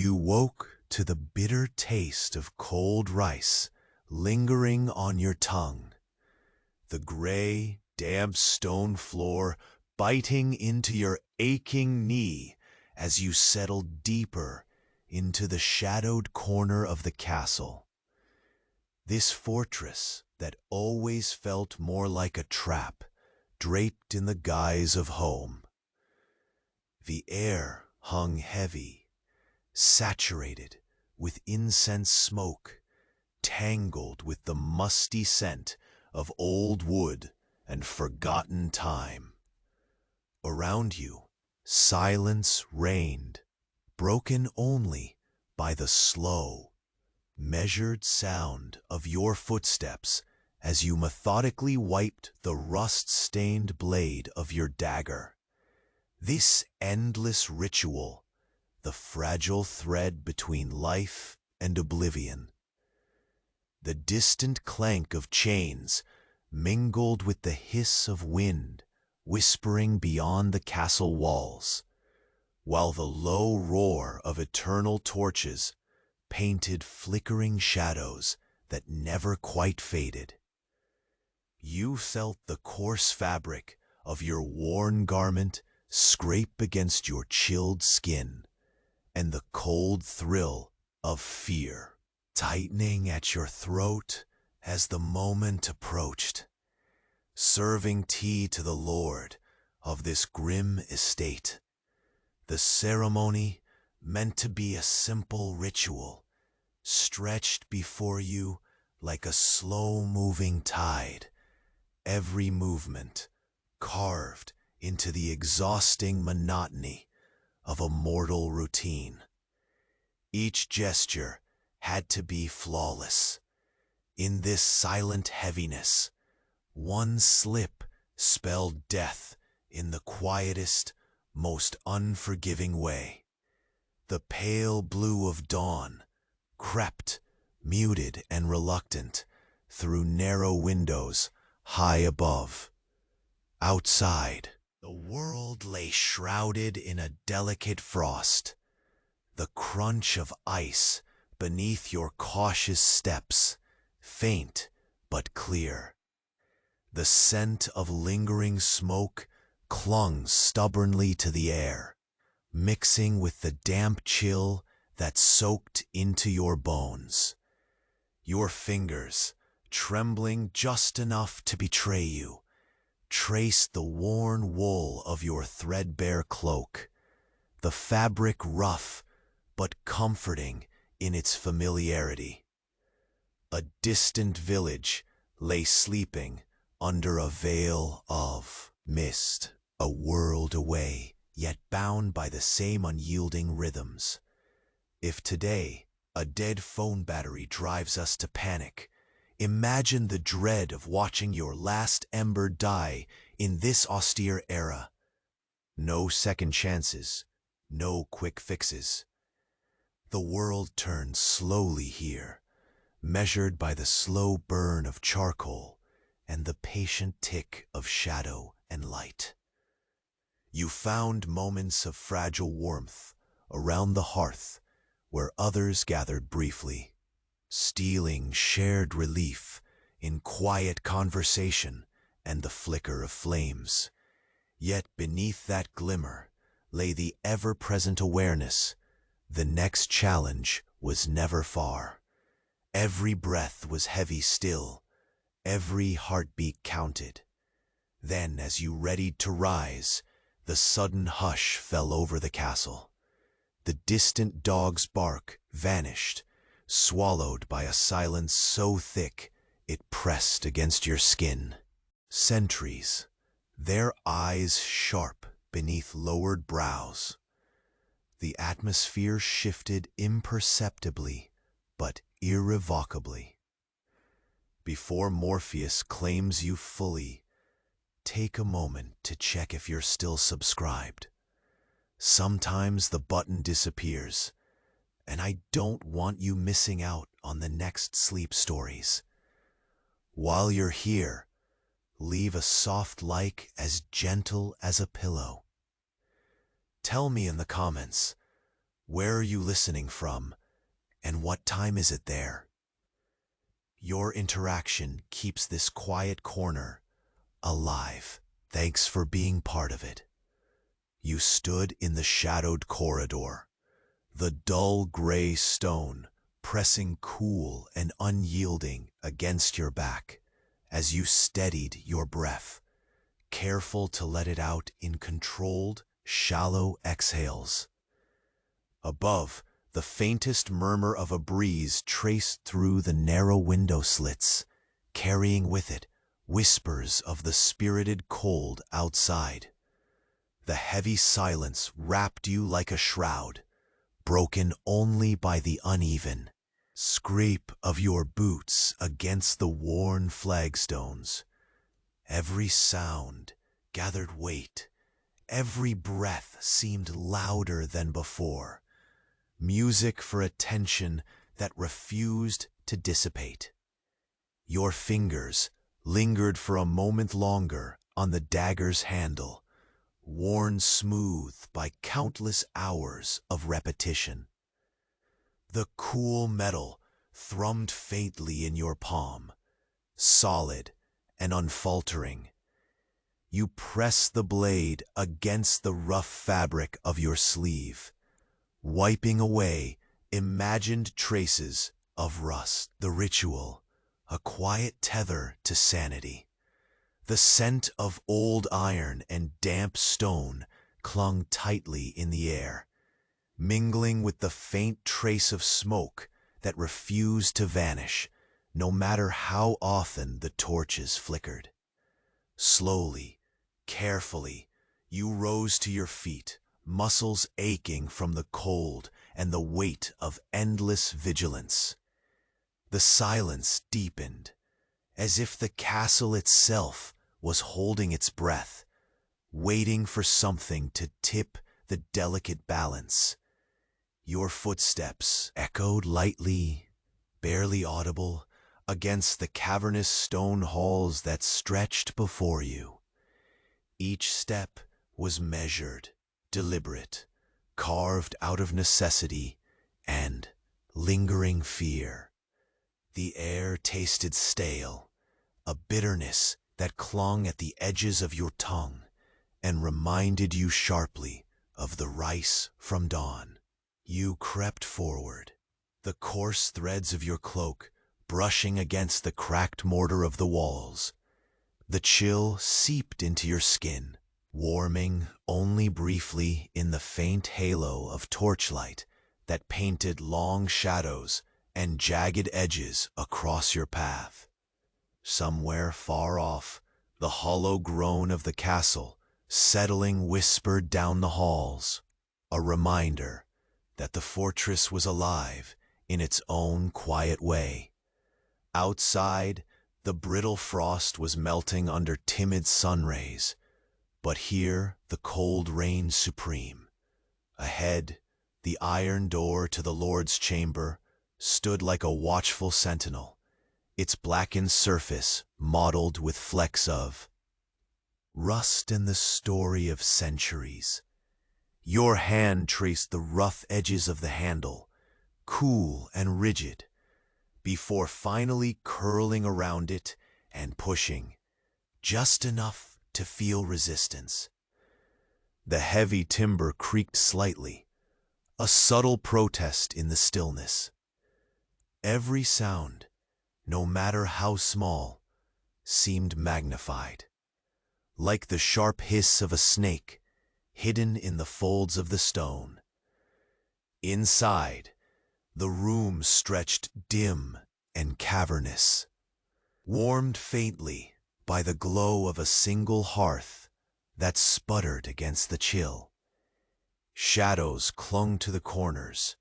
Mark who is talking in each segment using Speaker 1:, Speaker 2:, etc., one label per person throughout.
Speaker 1: You woke to the bitter taste of cold rice lingering on your tongue, the gray, damp stone floor biting into your aching knee as you settled deeper into the shadowed corner of the castle. This fortress that always felt more like a trap draped in the guise of home. The air hung heavy, saturated with incense smoke, tangled with the musty scent of old wood and forgotten time. Around you, silence reigned, broken only by the slow, measured sound of your footsteps as you methodically wiped the rust-stained blade of your dagger. This endless ritual, the fragile thread between life and oblivion. The distant clank of chains mingled with the hiss of wind whispering beyond the castle walls, while the low roar of eternal torches painted flickering shadows that never quite faded. You felt the coarse fabric of your worn garment scrape against your chilled skin, and the cold thrill of fear tightening at your throat as the moment approached. Serving tea to the lord of this grim estate. The ceremony, meant to be a simple ritual, stretched before you like a slow-moving tide, every movement carved into the exhausting monotony of a mortal routine. Each gesture had to be flawless. In this silent heaviness, one slip spelled death in the quietest, most unforgiving way. The pale blue of dawn crept, muted and reluctant, through narrow windows high above. Outside, the world lay shrouded in a delicate frost, the crunch of ice beneath your cautious steps, faint but clear. The scent of lingering smoke clung stubbornly to the air, mixing with the damp chill that soaked into your bones. Your fingers, trembling just enough to betray you, traced the worn wool of your threadbare cloak, the fabric rough but comforting in its familiarity. A distant village lay sleeping under a veil of mist, a world away, yet bound by the same unyielding rhythms. If today a dead phone battery drives us to panic, imagine the dread of watching your last ember die in this austere era. No second chances, no quick fixes. The world turns slowly here, measured by the slow burn of charcoal and the patient tick of shadow and light. You found moments of fragile warmth around the hearth where others gathered briefly, stealing shared relief in quiet conversation and the flicker of flames. Yet beneath that glimmer lay the ever-present awareness the next challenge was never far. Every breath was heavy still, every heartbeat counted. Then, as you readied to rise, the sudden hush fell over the castle. The distant dog's bark vanished, swallowed by a silence so thick it pressed against your skin. Sentries, their eyes sharp beneath lowered brows. The atmosphere shifted imperceptibly, but irrevocably. Before Morpheus claims you fully, take a moment to check if you're still subscribed. Sometimes the button disappears, and I don't want you missing out on the next sleep stories. While you're here, leave a soft like as gentle as a pillow. Tell me in the comments, Where are you listening from, and what time is it there? Your interaction keeps this quiet corner alive. Thanks for being part of it. You stood in the shadowed corridor, the dull gray stone pressing cool and unyielding against your back as you steadied your breath, careful to let it out in controlled, shallow exhales. Above, the faintest murmur of a breeze traced through the narrow window slits, carrying with it whispers of the spirited cold outside. The heavy silence wrapped you like a shroud, broken only by the uneven scrape of your boots against the worn flagstones. Every sound gathered weight, every breath seemed louder than before, music for a tension that refused to dissipate. Your fingers lingered for a moment longer on the dagger's handle, worn smooth by countless hours of repetition. The cool metal thrummed faintly in your palm, solid and unfaltering. You pressed the blade against the rough fabric of your sleeve, wiping away imagined traces of rust. The ritual, a quiet tether to sanity. The scent of old iron and damp stone clung tightly in the air, mingling with the faint trace of smoke that refused to vanish, no matter how often the torches flickered. Slowly, carefully, you rose to your feet, muscles aching from the cold and the weight of endless vigilance. The silence deepened, as if the castle itself was holding its breath, waiting for something to tip the delicate balance. Your footsteps echoed lightly, barely audible, against the cavernous stone halls that stretched before you. Each step was measured, deliberate, carved out of necessity and lingering fear. The air tasted stale, a bitterness that clung at the edges of your tongue and reminded you sharply of the rice from dawn. You crept forward, the coarse threads of your cloak brushing against the cracked mortar of the walls. The chill seeped into your skin, warming only briefly in the faint halo of torchlight that painted long shadows and jagged edges across your path. Somewhere far off, the hollow groan of the castle settling whispered down the halls, a reminder that the fortress was alive in its own quiet way. Outside, the brittle frost was melting under timid sun rays, but here the cold reigned supreme. Ahead, the iron door to the Lord's chamber stood like a watchful sentinel, its blackened surface mottled with flecks of rust and the story of centuries. Your hand traced the rough edges of the handle, cool and rigid, before finally curling around it and pushing, just enough to feel resistance. The heavy timber creaked slightly, a subtle protest in the stillness. Every sound, no matter how small, seemed magnified, like the sharp hiss of a snake hidden in the folds of the stone. Inside, the room stretched dim and cavernous, warmed faintly by the glow of a single hearth that sputtered against the chill. Shadows clung to the corners,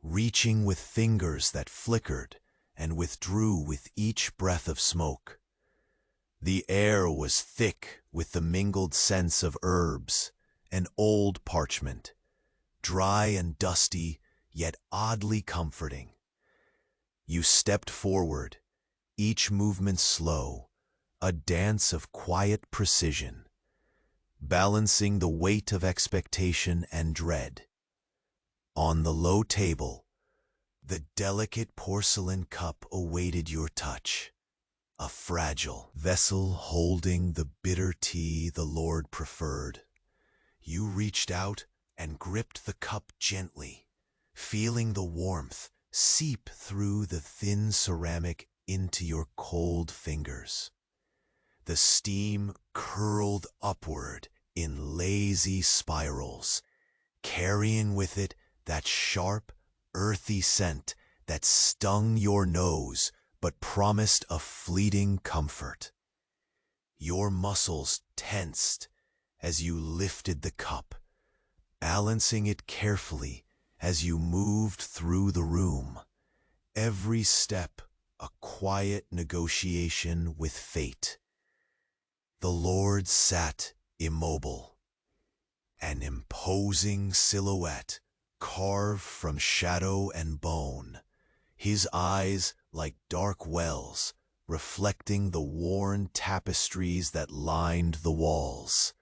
Speaker 1: reaching with fingers that flickered and withdrew with each breath of smoke. The air was thick with the mingled scents of herbs and old parchment, dry and dusty, yet oddly comforting. You stepped forward, each movement slow, a dance of quiet precision, balancing the weight of expectation and dread. On the low table, the delicate porcelain cup awaited your touch, a fragile vessel holding the bitter tea the Lord preferred. You reached out and gripped the cup gently, feeling the warmth seep through the thin ceramic into your cold fingers. The steam curled upward in lazy spirals, carrying with it that sharp, earthy scent that stung your nose but promised a fleeting comfort. Your muscles tensed as you lifted the cup, balancing it carefully as you moved through the room, every step a quiet negotiation with fate. The Lord sat immobile, an imposing silhouette carved from shadow and bone, his eyes like dark wells reflecting the worn tapestries that lined the walls.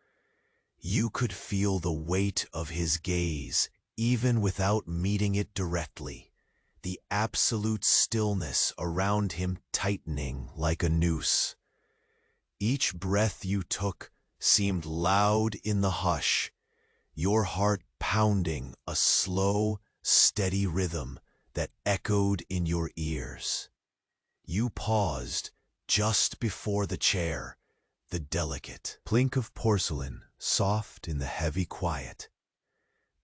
Speaker 1: You could feel the weight of his gaze even without meeting it directly, the absolute stillness around him tightening like a noose. Each breath you took seemed loud in the hush, your heart pounding a slow, steady rhythm that echoed in your ears. You paused just before the chair, the delicate plink of porcelain soft in the heavy quiet.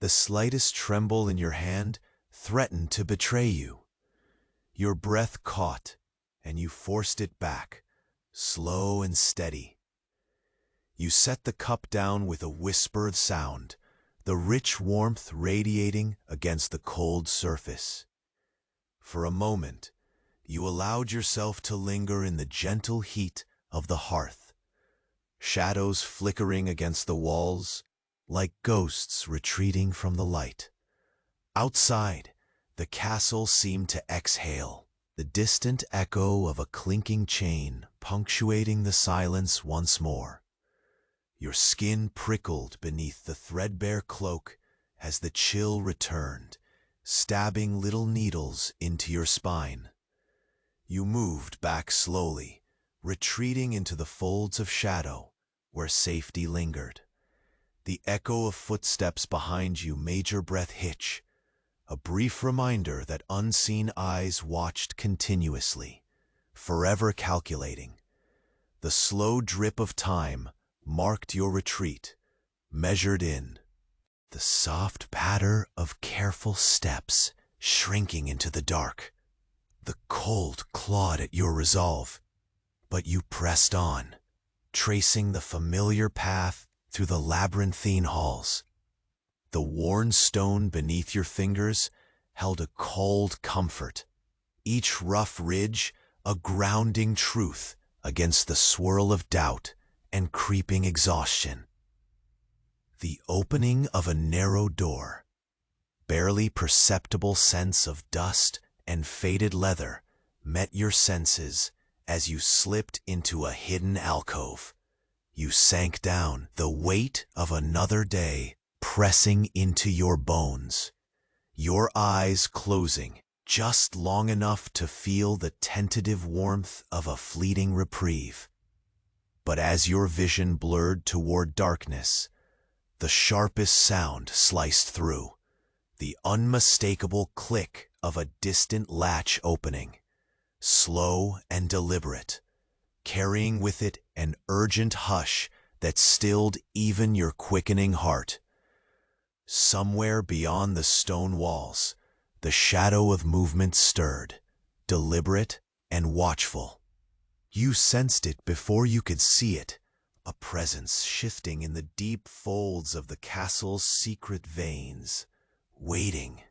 Speaker 1: The slightest tremble in your hand threatened to betray you. Your breath caught, and you forced it back, slow and steady. You set the cup down with a whispered sound, the rich warmth radiating against the cold surface. For a moment, you allowed yourself to linger in the gentle heat of the hearth, shadows flickering against the walls, like ghosts retreating from the light. Outside, the castle seemed to exhale, the distant echo of a clinking chain punctuating the silence once more. Your skin prickled beneath the threadbare cloak as the chill returned, stabbing little needles into your spine. You moved back slowly, retreating into the folds of shadow where safety lingered. The echo of footsteps behind you made your breath hitch, a brief reminder that unseen eyes watched continuously, forever calculating. The slow drip of time marked your retreat, measured in. The soft patter of careful steps shrinking into the dark. The cold clawed at your resolve, but you pressed on, tracing the familiar path through the labyrinthine halls. The worn stone beneath your fingers held a cold comfort, each rough ridge a grounding truth against the swirl of doubt and creeping exhaustion. The opening of a narrow door, barely perceptible sense of dust and faded leather met your senses as you slipped into a hidden alcove. You sank down, the weight of another day pressing into your bones, your eyes closing just long enough to feel the tentative warmth of a fleeting reprieve. But as your vision blurred toward darkness, the sharpest sound sliced through, the unmistakable click of a distant latch opening, slow and deliberate, carrying with it an urgent hush that stilled even your quickening heart. Somewhere beyond the stone walls, the shadow of movement stirred, deliberate and watchful. You sensed it before you could see it, a presence shifting in the deep folds of the castle's secret veins, waiting,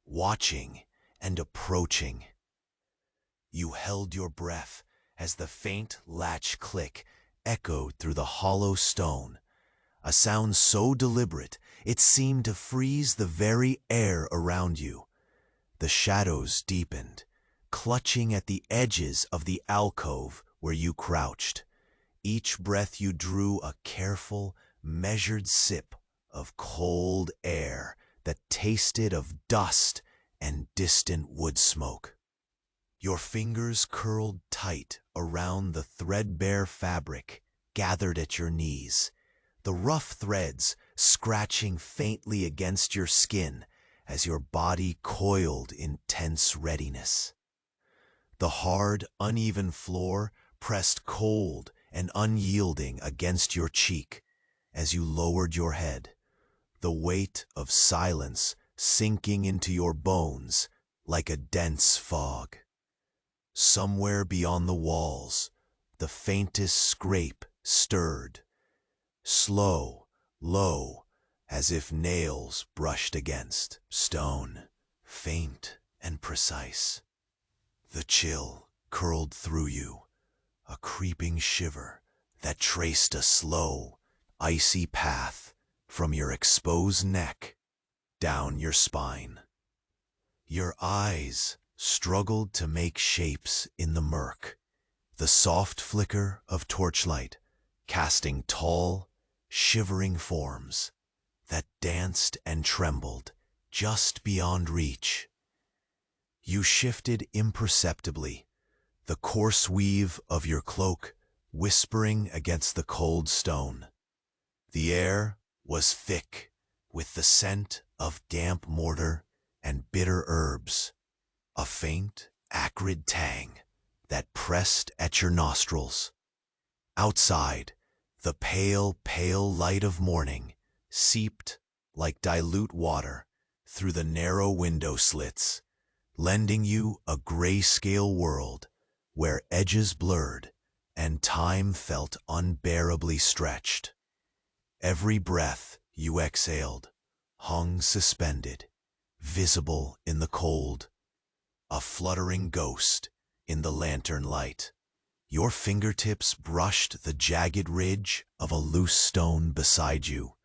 Speaker 1: watching, and approaching. You held your breath as the faint latch click echoed through the hollow stone, a sound so deliberate it seemed to freeze the very air around you. The shadows deepened, clutching at the edges of the alcove where you crouched. Each breath you drew a careful, measured sip of cold air that tasted of dust and distant wood smoke. Your fingers curled tight around the threadbare fabric gathered at your knees, the rough threads scratching faintly against your skin as your body coiled in tense readiness. The hard, uneven floor pressed cold and unyielding against your cheek as you lowered your head, the weight of silence sinking into your bones like a dense fog. Somewhere beyond the walls, the faintest scrape stirred, slow, low, as if nails brushed against stone, faint and precise. The chill curled through you, a creeping shiver that traced a slow, icy path from your exposed neck down your spine. Your eyes struggled to make shapes in the murk, the soft flicker of torchlight casting tall, shivering forms that danced and trembled just beyond reach. You shifted imperceptibly, the coarse weave of your cloak whispering against the cold stone. The air was thick with the scent of damp mortar and bitter herbs, a faint, acrid tang that pressed at your nostrils. Outside, the pale, pale light of morning seeped like dilute water through the narrow window slits, lending you a grayscale world where edges blurred and time felt unbearably stretched. Every breath you exhaled hung suspended, visible in the cold, a fluttering ghost in the lantern light. Your fingertips brushed the jagged ridge of a loose stone beside you,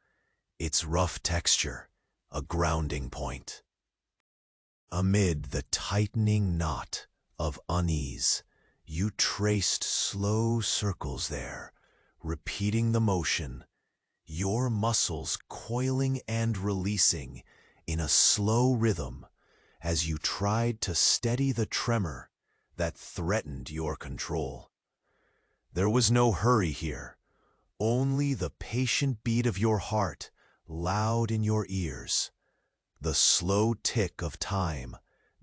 Speaker 1: its rough texture a grounding point. Amid the tightening knot of unease, you traced slow circles there, repeating the motion, your muscles coiling and releasing in a slow rhythm as you tried to steady the tremor that threatened your control. There was no hurry here, only the patient beat of your heart loud in your ears, the slow tick of time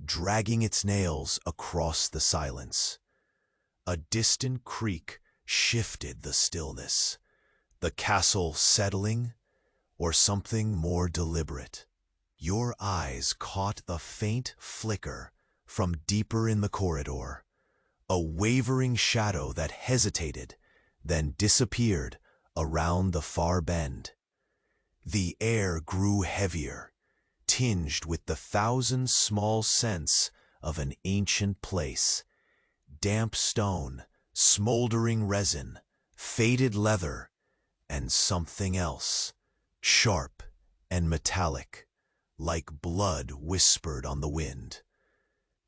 Speaker 1: dragging its nails across the silence. A distant creak shifted the stillness, the castle settling, or something more deliberate. Your eyes caught the faint flicker from deeper in the corridor, a wavering shadow that hesitated, then disappeared around the far bend. The air grew heavier, tinged with the thousand small scents of an ancient place: damp stone, smoldering resin, faded leather, and something else, sharp and metallic, like blood whispered on the wind.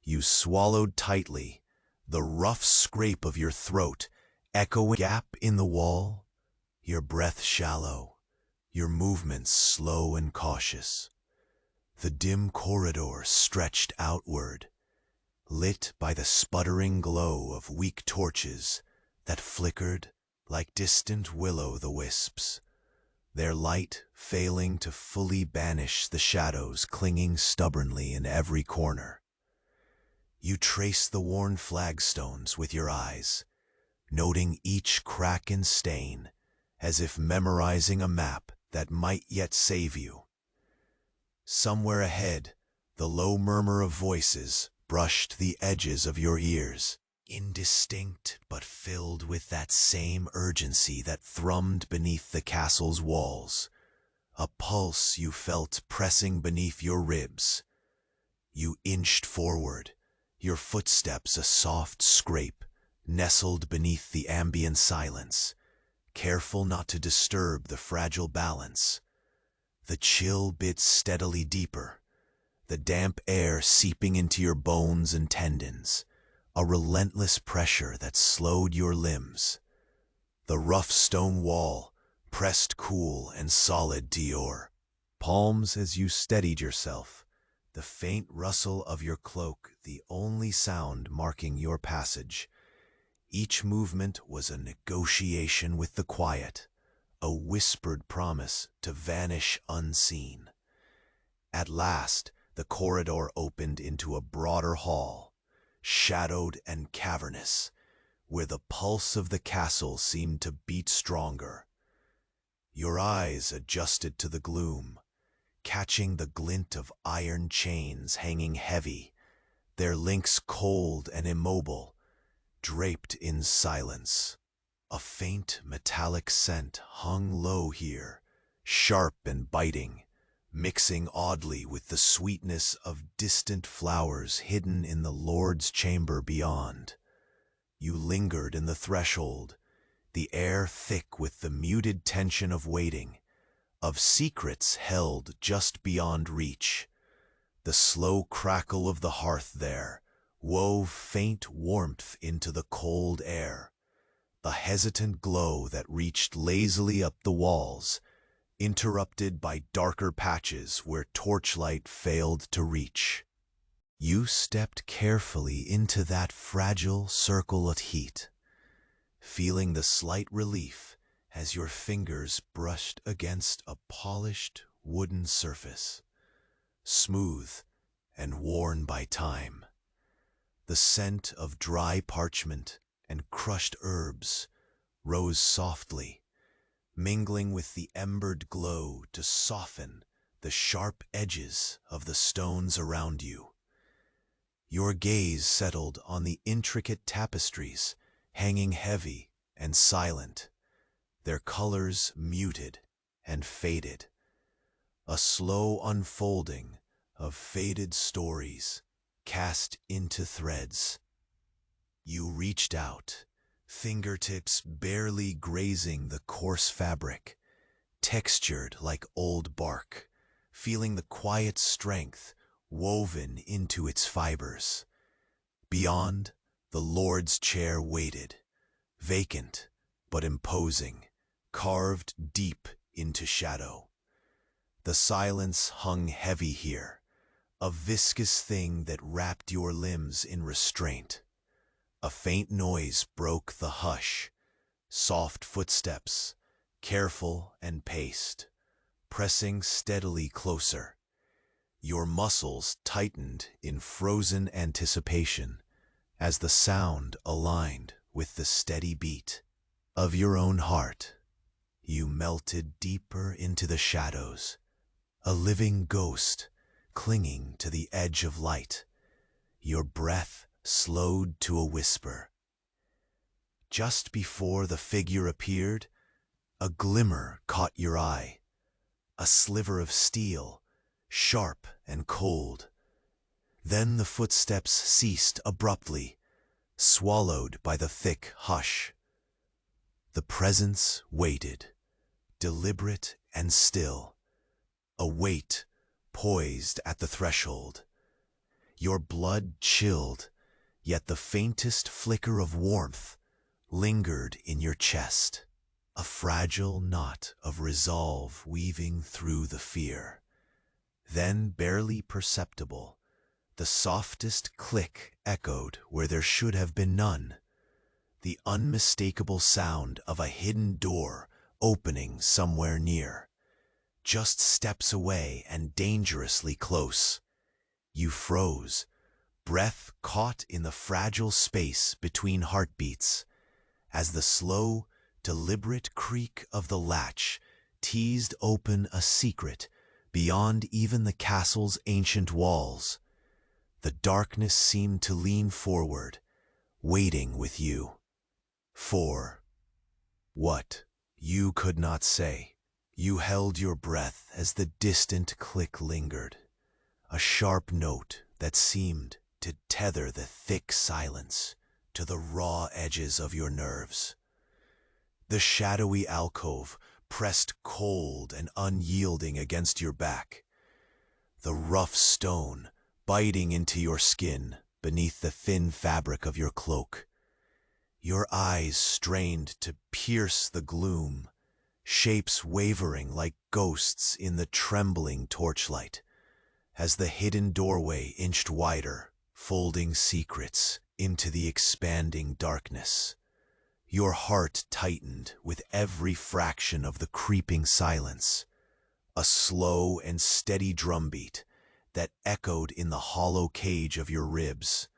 Speaker 1: You swallowed tightly, the rough scrape of your throat echoing gap in the wall, your breath shallow, your movements slow and cautious. The dim corridor stretched outward, lit by the sputtering glow of weak torches that flickered like distant will-o'-the-wisps, their light failing to fully banish the shadows clinging stubbornly in every corner. You traced the worn flagstones with your eyes, noting each crack and stain, as if memorizing a map that might yet save you. Somewhere ahead, the low murmur of voices brushed the edges of your ears, indistinct but filled with that same urgency that thrummed beneath the castle's walls, a pulse you felt pressing beneath your ribs. You inched forward, your footsteps a soft scrape, nestled beneath the ambient silence, careful not to disturb the fragile balance. The chill bit steadily deeper, the damp air seeping into your bones and tendons, a relentless pressure that slowed your limbs. The rough stone wall pressed cool and solid to your palms as you steadied yourself, the faint rustle of your cloak the only sound marking your passage. Each movement was a negotiation with the quiet, a whispered promise to vanish unseen. At last, the corridor opened into a broader hall, shadowed and cavernous, where the pulse of the castle seemed to beat stronger. Your eyes adjusted to the gloom, catching the glint of iron chains hanging heavy, their links cold and immobile, draped in silence. A faint metallic scent hung low here, sharp and biting, mixing oddly with the sweetness of distant flowers hidden in the Lord's chamber beyond. You lingered in the threshold, the air thick with the muted tension of waiting, of secrets held just beyond reach. The slow crackle of the hearth there wove faint warmth into the cold air, a hesitant glow that reached lazily up the walls, interrupted by darker patches where torchlight failed to reach. You stepped carefully into that fragile circle of heat, feeling the slight relief as your fingers brushed against a polished wooden surface, smooth and worn by time. The scent of dry parchment and crushed herbs rose softly, mingling with the embered glow to soften the sharp edges of the stones around you. Your gaze settled on the intricate tapestries hanging heavy and silent, their colors muted and faded, a slow unfolding of faded stories cast into threads. You reached out, fingertips barely grazing the coarse fabric, textured like old bark, feeling the quiet strength woven into its fibers. Beyond, the Lord's chair waited, vacant but imposing, carved deep into shadow. The silence hung heavy here, a viscous thing that wrapped your limbs in restraint. A faint noise broke the hush, soft footsteps, careful and paced, pressing steadily closer. Your muscles tightened in frozen anticipation as the sound aligned with the steady beat of your own heart. You melted deeper into the shadows, a living ghost clinging to the edge of light, your breath slowed to a whisper. Just before the figure appeared, a glimmer caught your eye, a sliver of steel, sharp and cold. Then the footsteps ceased abruptly, swallowed by the thick hush. The presence waited, deliberate and still, a weight poised at the threshold. Your blood chilled, yet the faintest flicker of warmth lingered in your chest, a fragile knot of resolve weaving through the fear. Then, barely perceptible, the softest click echoed where there should have been none, the unmistakable sound of a hidden door opening somewhere near, just steps away and dangerously close. You froze, breath caught in the fragile space between heartbeats, as the slow, deliberate creak of the latch teased open a secret beyond even the castle's ancient walls. The darkness seemed to lean forward, waiting with you. For what? You could not say. You held your breath as the distant click lingered, a sharp note that seemed to tether the thick silence to the raw edges of your nerves. The shadowy alcove pressed cold and unyielding against your back, the rough stone biting into your skin beneath the thin fabric of your cloak. Your eyes strained to pierce the gloom, shapes wavering like ghosts in the trembling torchlight, as the hidden doorway inched wider, folding secrets into the expanding darkness. Your heart tightened with every fraction of the creeping silence, a slow and steady drumbeat that echoed in the hollow cage of your ribs.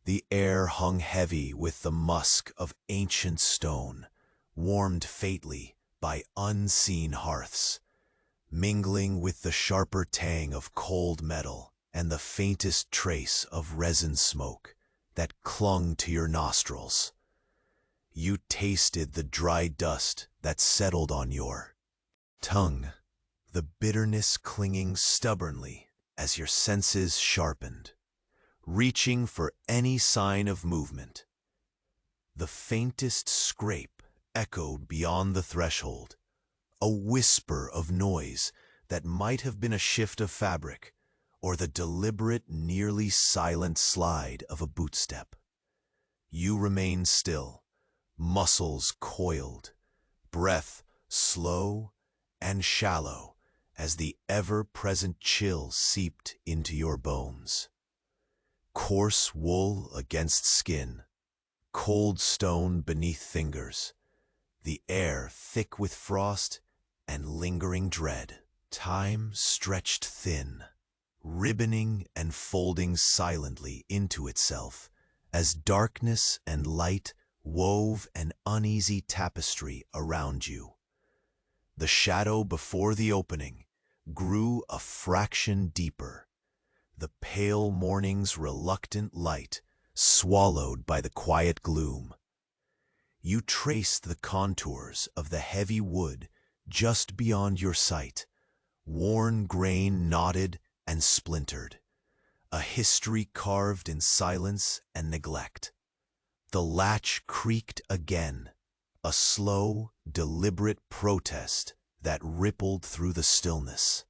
Speaker 1: The air hung heavy with the musk of ancient stone, warmed faintly by unseen hearths, mingling with the sharper tang of cold metal and the faintest trace of resin smoke that clung to your nostrils. You tasted the dry dust that settled on your tongue, the bitterness clinging stubbornly as your senses sharpened, reaching for any sign of movement. The faintest scrape echoed beyond the threshold, a whisper of noise that might have been a shift of fabric or the deliberate, nearly silent slide of a bootstep. You remained still, muscles coiled, breath slow and shallow as the ever-present chill seeped into your bones. Coarse wool against skin, cold stone beneath fingers, the air thick with frost and lingering dread. Time stretched thin, ribboning and folding silently into itself as darkness and light wove an uneasy tapestry around you. The shadow before the opening grew a fraction deeper, the pale morning's reluctant light swallowed by the quiet gloom. You traced the contours of the heavy wood just beyond your sight, worn grain knotted and splintered, a history carved in silence and neglect. The latch creaked again, a slow, deliberate protest that rippled through the stillness.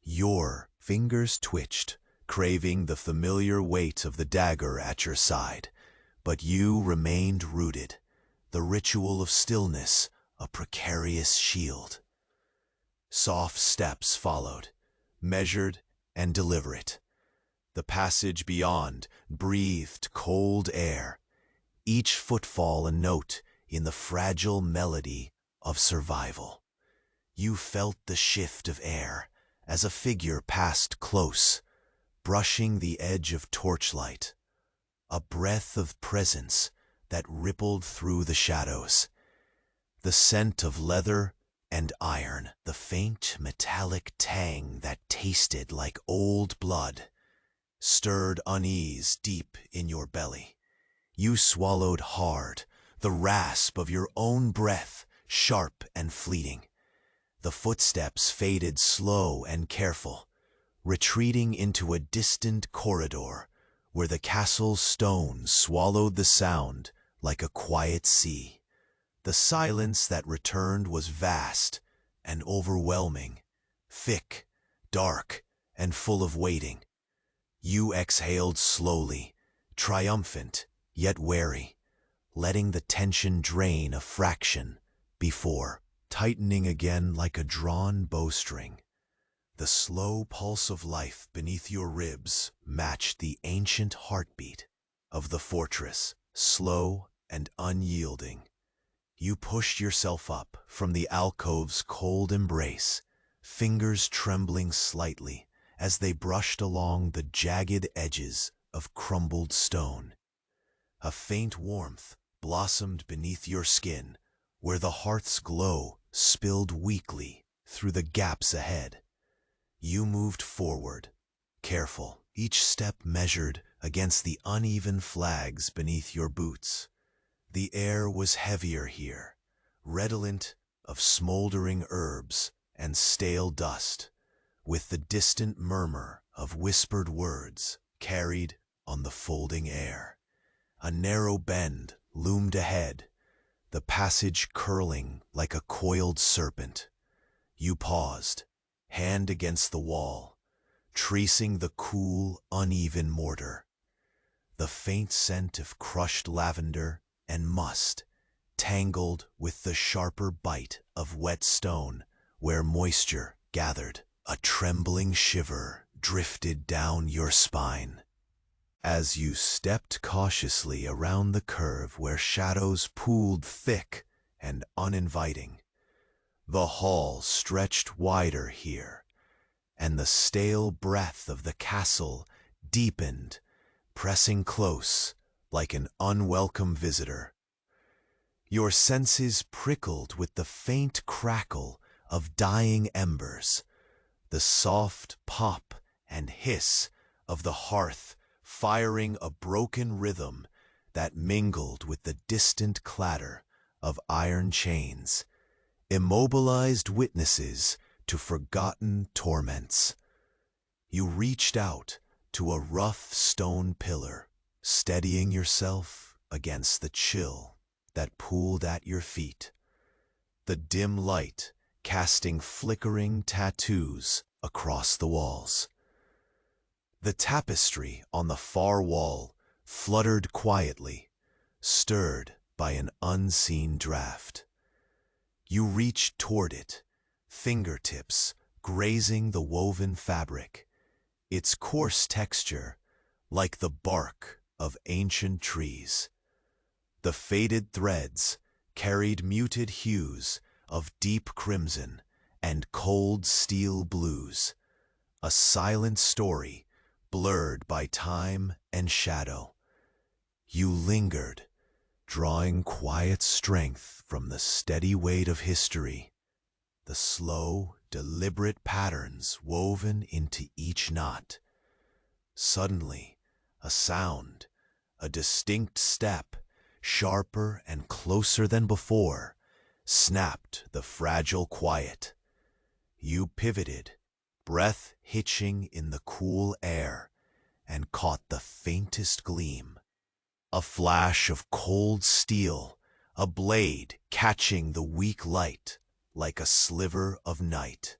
Speaker 1: Your fingers twitched, craving the familiar weight of the dagger at your side, but you remained rooted, the ritual of stillness a precarious shield. Soft steps followed, measured and deliberate. The passage beyond breathed cold air, each footfall a note in the fragile melody of survival. You felt the shift of air as a figure passed close, brushing the edge of torchlight, a breath of presence that rippled through the shadows. The scent of leather and iron, the faint metallic tang that tasted like old blood, stirred unease deep in your belly. You swallowed hard, the rasp of your own breath sharp and fleeting. The footsteps faded slow and careful, retreating into a distant corridor where the castle's stone swallowed the sound like a quiet sea. The silence that returned was vast and overwhelming, thick, dark, and full of waiting. You exhaled slowly, triumphant yet wary, letting the tension drain a fraction before tightening again like a drawn bowstring. The slow pulse of life beneath your ribs matched the ancient heartbeat of the fortress, slow and unyielding. You pushed yourself up from the alcove's cold embrace, fingers trembling slightly as they brushed along the jagged edges of crumbled stone. A faint warmth blossomed beneath your skin, where the hearth's glow spilled weakly through the gaps ahead. You moved forward, careful, each step measured against the uneven flags beneath your boots. The air was heavier here, redolent of smoldering herbs and stale dust, with the distant murmur of whispered words carried on the folding air. A narrow bend loomed ahead, the passage curling like a coiled serpent. You paused, hand against the wall, tracing the cool, uneven mortar. The faint scent of crushed lavender and must tangled with the sharper bite of wet stone where moisture gathered. A trembling shiver drifted down your spine as you stepped cautiously around the curve where shadows pooled thick and uninviting. The hall stretched wider here, and the stale breath of the castle deepened, pressing close like an unwelcome visitor. Your senses prickled with the faint crackle of dying embers, the soft pop and hiss of the hearth firing a broken rhythm that mingled with the distant clatter of iron chains, immobilized witnesses to forgotten torments. You reached out to a rough stone pillar, steadying yourself against the chill that pooled at your feet, the dim light casting flickering tattoos across the walls. The tapestry on the far wall fluttered quietly, stirred by an unseen draft. You reached toward it, fingertips grazing the woven fabric, its coarse texture like the bark of ancient trees. The faded threads carried muted hues of deep crimson and cold steel blues, a silent story blurred by time and shadow. You lingered, drawing quiet strength from the steady weight of history, the slow, deliberate patterns woven into each knot. Suddenly, a sound, a distinct step, sharper and closer than before, snapped the fragile quiet. You pivoted, breath hitching in the cool air, and caught the faintest gleam. A flash of cold steel, a blade catching the weak light like a sliver of night.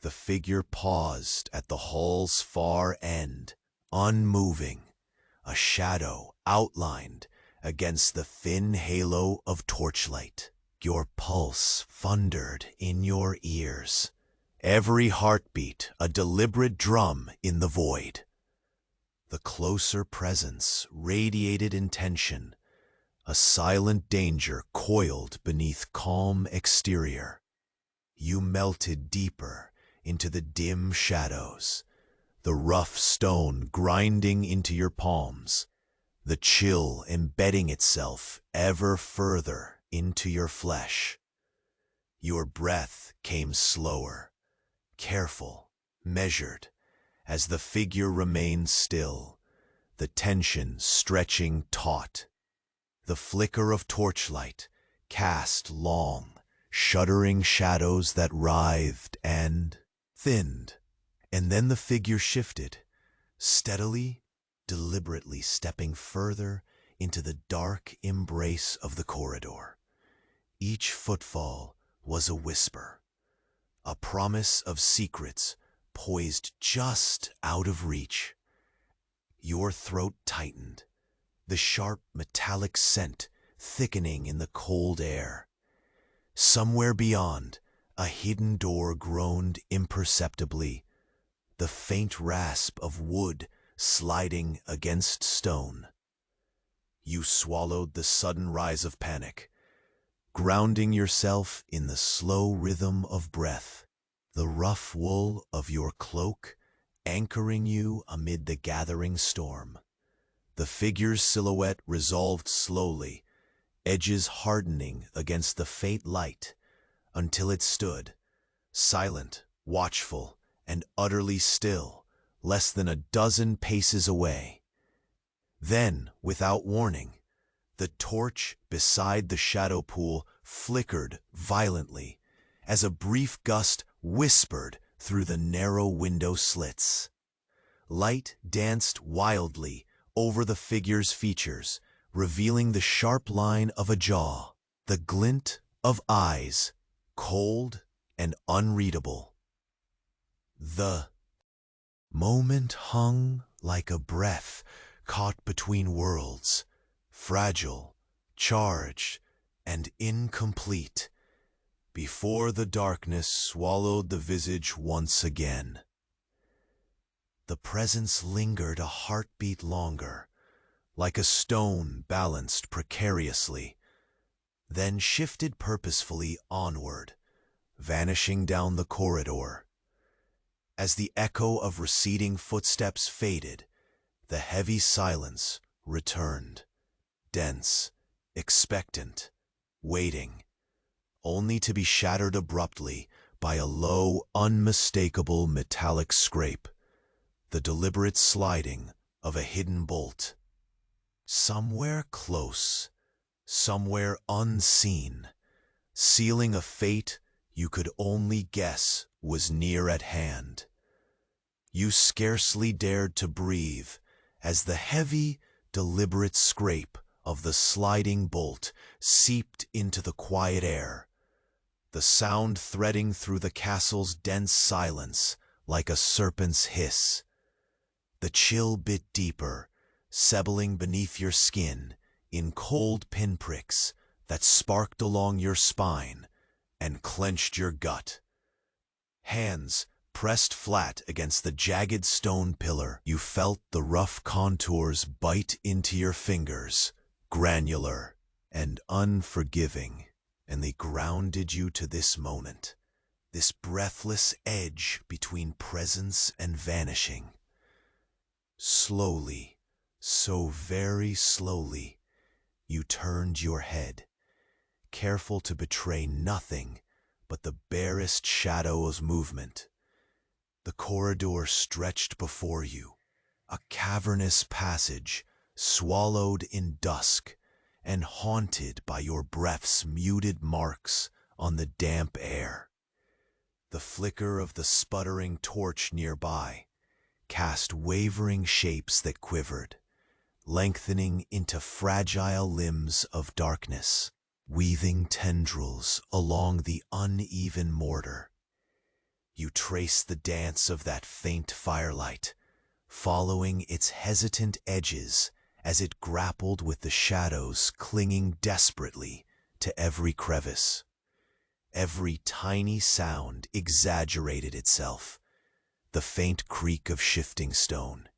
Speaker 1: The figure paused at the hall's far end, unmoving, a shadow outlined against the thin halo of torchlight. Your pulse thundered in your ears, every heartbeat a deliberate drum in the void. The closer presence radiated intention, a silent danger coiled beneath calm exterior. You melted deeper into the dim shadows, the rough stone grinding into your palms, the chill embedding itself ever further into your flesh. Your breath came slower, careful, measured, as the figure remained still, the tension stretching taut. The flicker of torchlight cast long, shuddering shadows that writhed and thinned, and then the figure shifted, steadily, deliberately stepping further into the dark embrace of the corridor. Each footfall was a whisper, a promise of secrets poised just out of reach. Your throat tightened, the sharp metallic scent thickening in the cold air. Somewhere beyond, a hidden door groaned imperceptibly, the faint rasp of wood sliding against stone. You swallowed the sudden rise of panic, grounding yourself in the slow rhythm of breath, the rough wool of your cloak anchoring you amid the gathering storm. The figure's silhouette resolved slowly, edges hardening against the faint light, until it stood, silent, watchful, and utterly still, less than a dozen paces away. Then, without warning, the torch beside the shadow pool flickered violently as a brief gust whispered through the narrow window slits. Light danced wildly over the figure's features, revealing the sharp line of a jaw, the glint of eyes, cold and unreadable. The moment hung like a breath caught between worlds, fragile, charged, and incomplete, before the darkness swallowed the visage once again. The presence lingered a heartbeat longer, like a stone balanced precariously, then shifted purposefully onward, vanishing down the corridor. As the echo of receding footsteps faded, the heavy silence returned, dense, expectant, waiting, only to be shattered abruptly by a low, unmistakable metallic scrape, the deliberate sliding of a hidden bolt. Somewhere close, somewhere unseen, sealing a fate you could only guess was near at hand. You scarcely dared to breathe as the heavy, deliberate scrape of the sliding bolt seeped into the quiet air, the sound threading through the castle's dense silence like a serpent's hiss. The chill bit deeper, settling beneath your skin in cold pinpricks that sparked along your spine and clenched your gut. Hands pressed flat against the jagged stone pillar, you felt the rough contours bite into your fingers, granular and unforgiving, and they grounded you to this moment, this breathless edge between presence and vanishing. Slowly, so very slowly, you turned your head, careful to betray nothing but the barest shadow's movement. The corridor stretched before you, a cavernous passage swallowed in dusk and haunted by your breath's muted marks on the damp air. The flicker of the sputtering torch nearby cast wavering shapes that quivered, lengthening into fragile limbs of darkness, weaving tendrils along the uneven mortar. You traced the dance of that faint firelight, following its hesitant edges as it grappled with the shadows clinging desperately to every crevice. Every tiny sound exaggerated itself, the faint creak of shifting stone,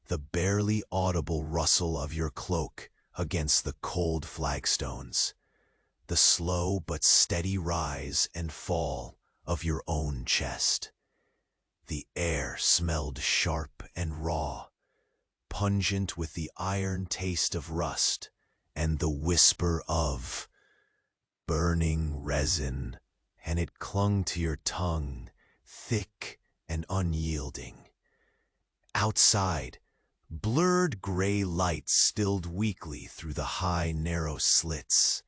Speaker 1: the barely audible rustle of your cloak against the cold flagstones, the slow but steady rise and fall of your own chest. The air smelled sharp and raw, pungent with the iron taste of rust and the whisper of burning resin, and it clung to your tongue, thick and unyielding. Outside, blurred gray light stilled weakly through the high, narrow slits,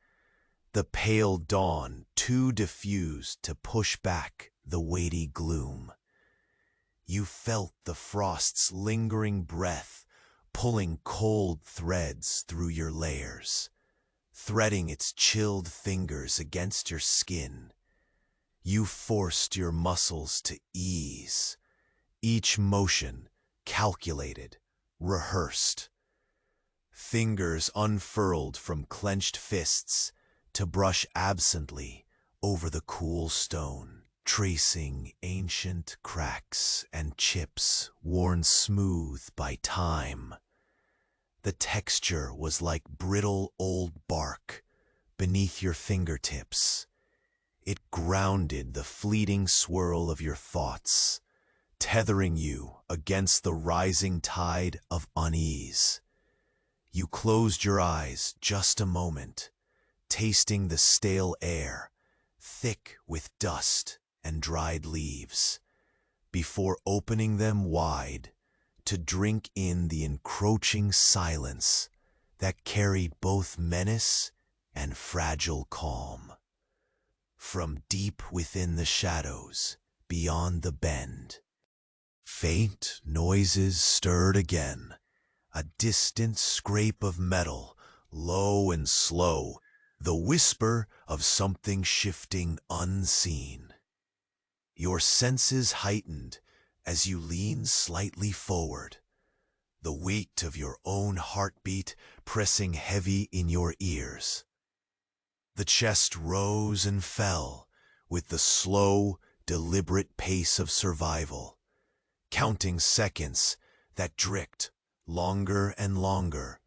Speaker 1: the pale dawn too diffused to push back the weighty gloom. You felt the frost's lingering breath pulling cold threads through your layers, threading its chilled fingers against your skin. You forced your muscles to ease, each motion calculated, rehearsed. Fingers unfurled from clenched fists to brush absently over the cool stone, tracing ancient cracks and chips worn smooth by time. The texture was like brittle old bark beneath your fingertips. It grounded the fleeting swirl of your thoughts, tethering you against the rising tide of unease. You closed your eyes just a moment, tasting the stale air, thick with dust and dried leaves, before opening them wide to drink in the encroaching silence that carried both menace and fragile calm. From deep within the shadows, beyond the bend, faint noises stirred again, a distant scrape of metal, low and slow, the whisper of something shifting unseen. Your senses heightened as you leaned slightly forward, the weight of your own heartbeat pressing heavy in your ears. The chest rose and fell with the slow, deliberate pace of survival, counting seconds that dripped longer and longer,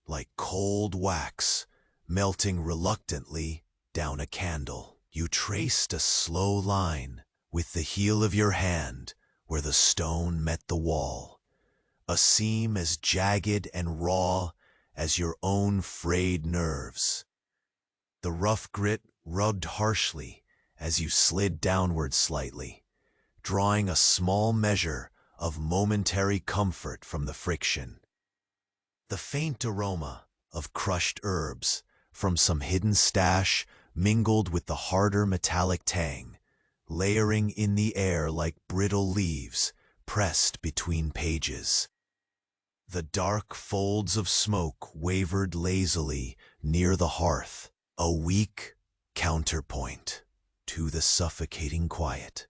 Speaker 1: like cold wax melting reluctantly down a candle. You traced a slow line with the heel of your hand where the stone met the wall, a seam as jagged and raw as your own frayed nerves. The rough grit rubbed harshly as you slid downward slightly, drawing a small measure of momentary comfort from the friction. The faint aroma of crushed herbs from some hidden stash mingled with the harder metallic tang, layering in the air like brittle leaves pressed between pages. The dark folds of smoke wavered lazily near the hearth, a weak counterpoint to the suffocating quiet.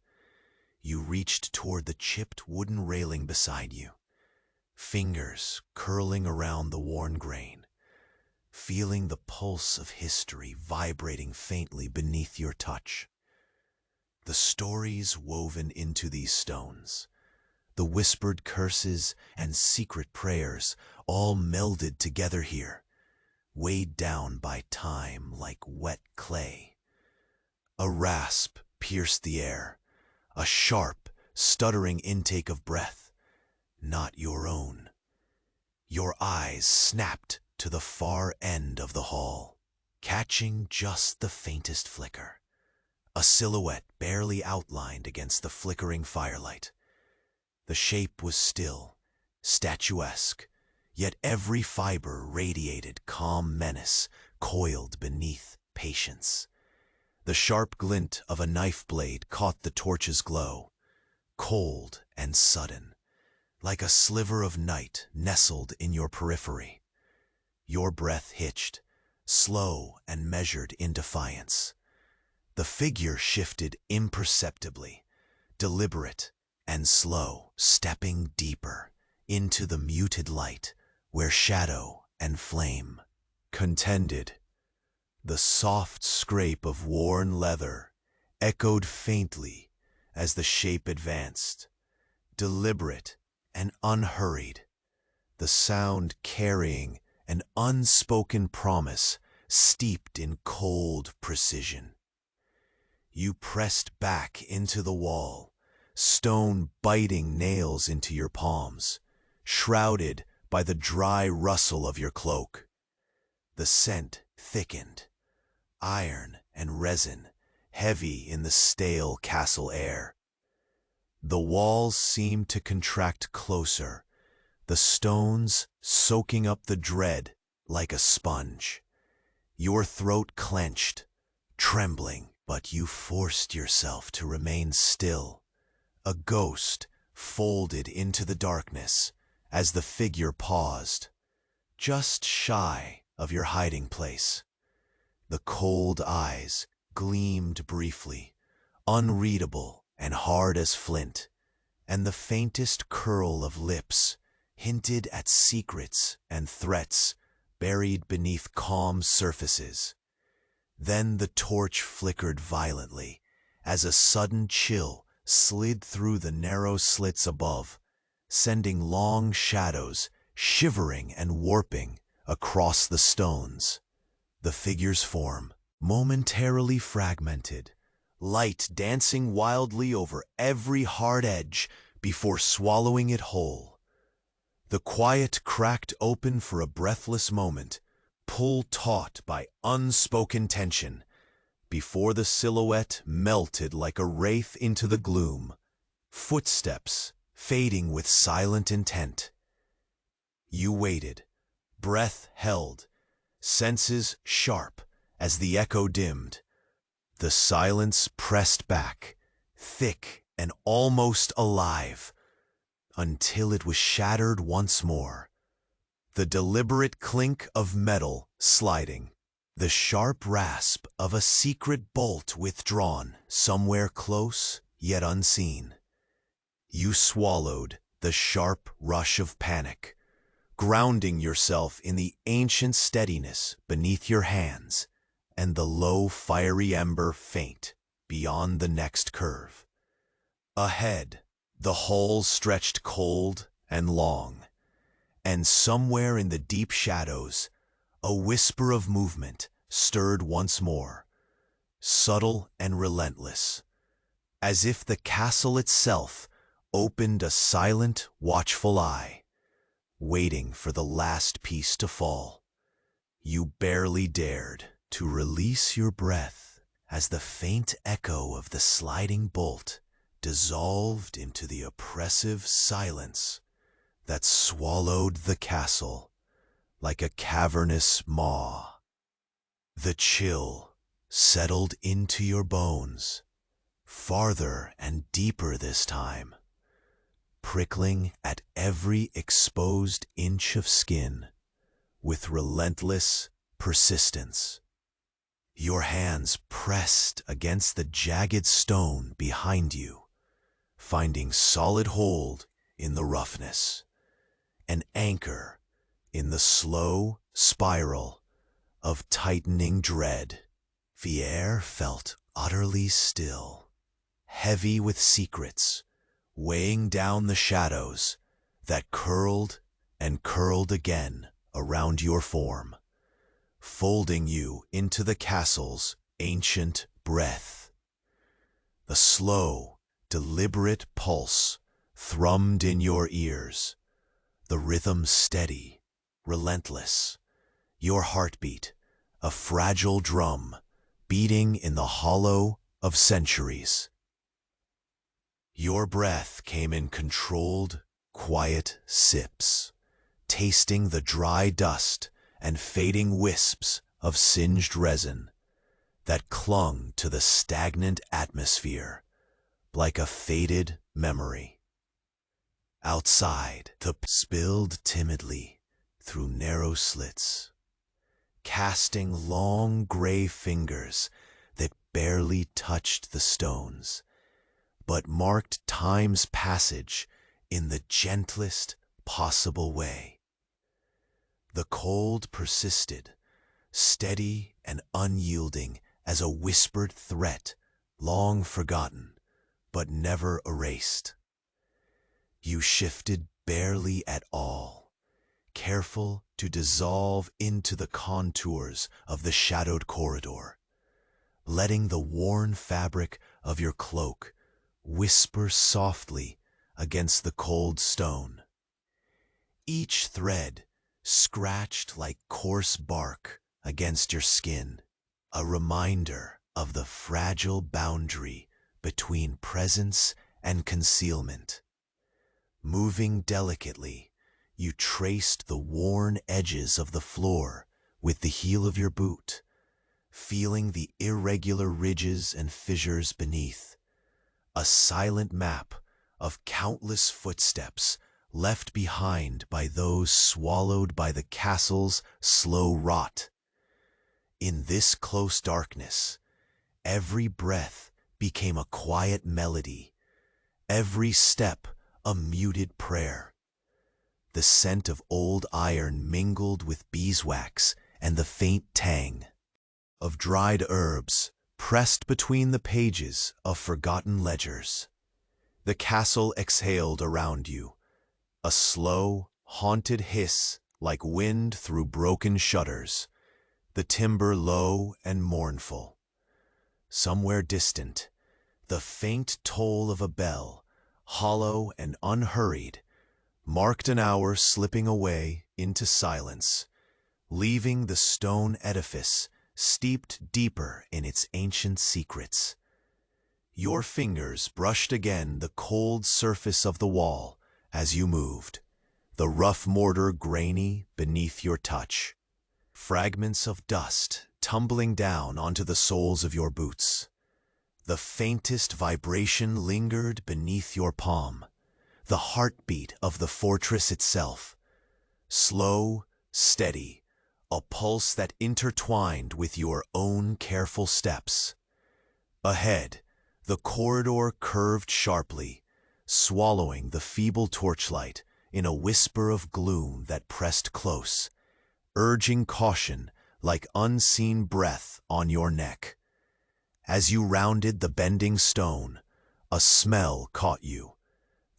Speaker 1: You reached toward the chipped wooden railing beside you, fingers curling around the worn grain, feeling the pulse of history vibrating faintly beneath your touch. The stories woven into these stones, the whispered curses and secret prayers, all melded together here, weighed down by time like wet clay. A rasp pierced the air, a sharp, stuttering intake of breath, not your own. Your eyes snapped to the far end of the hall, catching just the faintest flicker, a silhouette barely outlined against the flickering firelight. The shape was still, statuesque, yet every fiber radiated calm menace coiled beneath patience. The sharp glint of a knife blade caught the torch's glow, cold and sudden, like a sliver of night nestled in your periphery. Your breath hitched, slow and measured in defiance. The figure shifted imperceptibly, deliberate and slow, stepping deeper into the muted light where shadow and flame contended. The soft scrape of worn leather echoed faintly as the shape advanced, deliberate and unhurried, the sound carrying an unspoken promise steeped in cold precision. You pressed back into the wall, stone biting nails into your palms, shrouded by the dry rustle of your cloak. The scent thickened, iron and resin heavy in the stale castle air. The walls seemed to contract closer, the stones soaking up the dread like a sponge. Your throat clenched, trembling, but you forced yourself to remain still, a ghost folded into the darkness as the figure paused, just shy of your hiding place. The cold eyes gleamed briefly, unreadable and hard as flint, and the faintest curl of lips hinted at secrets and threats buried beneath calm surfaces. Then the torch flickered violently as a sudden chill slid through the narrow slits above, sending long shadows shivering and warping across the stones. The figure's form momentarily fragmented, light dancing wildly over every hard edge before swallowing it whole. The quiet cracked open for a breathless moment, pull taut by unspoken tension, before the silhouette melted like a wraith into the gloom, footsteps fading with silent intent. You waited, breath held, senses sharp as the echo dimmed. The silence pressed back, thick and almost alive, until it was shattered once more. The deliberate clink of metal sliding, the sharp rasp of a secret bolt withdrawn somewhere close yet unseen. You swallowed the sharp rush of panic, grounding yourself in the ancient steadiness beneath your hands and the low fiery ember faint beyond the next curve. Ahead, the hall stretched cold and long, and somewhere in the deep shadows, a whisper of movement stirred once more, subtle and relentless, as if the castle itself opened a silent, watchful eye, waiting for the last piece to fall. You barely dared to release your breath as the faint echo of the sliding bolt dissolved into the oppressive silence that swallowed the castle like a cavernous maw. The chill settled into your bones, farther and deeper this time, prickling at every exposed inch of skin with relentless persistence. Your hands pressed against the jagged stone behind you, finding solid hold in the roughness, an anchor in the slow spiral of tightening dread. The air felt utterly still, heavy with secrets, weighing down the shadows that curled and curled again around your form, folding you into the castle's ancient breath. The slow, deliberate pulse thrummed in your ears, the rhythm steady, relentless, your heartbeat a fragile drum beating in the hollow of centuries. Your breath came in controlled, quiet sips, tasting the dry dust and fading wisps of singed resin that clung to the stagnant atmosphere like a faded memory. Outside, the spilled timidly through narrow slits, casting long gray fingers that barely touched the stones, but marked time's passage in the gentlest possible way. The cold persisted, steady and unyielding as a whispered threat, long forgotten, but never erased. You shifted barely at all, careful to dissolve into the contours of the shadowed corridor, letting the worn fabric of your cloak whisper softly against the cold stone. Each thread scratched like coarse bark against your skin, a reminder of the fragile boundary between presence and concealment. Moving delicately, you traced the worn edges of the floor with the heel of your boot, feeling the irregular ridges and fissures beneath, a silent map of countless footsteps left behind by those swallowed by the castle's slow rot. In this close darkness, every breath became a quiet melody, every step a muted prayer. The scent of old iron mingled with beeswax and the faint tang of dried herbs pressed between the pages of forgotten ledgers. The castle exhaled around you, a slow, haunted hiss like wind through broken shutters, the timber low and mournful. Somewhere distant, the faint toll of a bell, hollow and unhurried, marked an hour slipping away into silence, leaving the stone edifice steeped deeper in its ancient secrets. Your fingers brushed again the cold surface of the wall as you moved, the rough mortar grainy beneath your touch, fragments of dust tumbling down onto the soles of your boots. The faintest vibration lingered beneath your palm, the heartbeat of the fortress itself, slow, steady, a pulse that intertwined with your own careful steps. Ahead, the corridor curved sharply, swallowing the feeble torchlight in a whisper of gloom that pressed close, urging caution like unseen breath on your neck. As you rounded the bending stone, a smell caught you,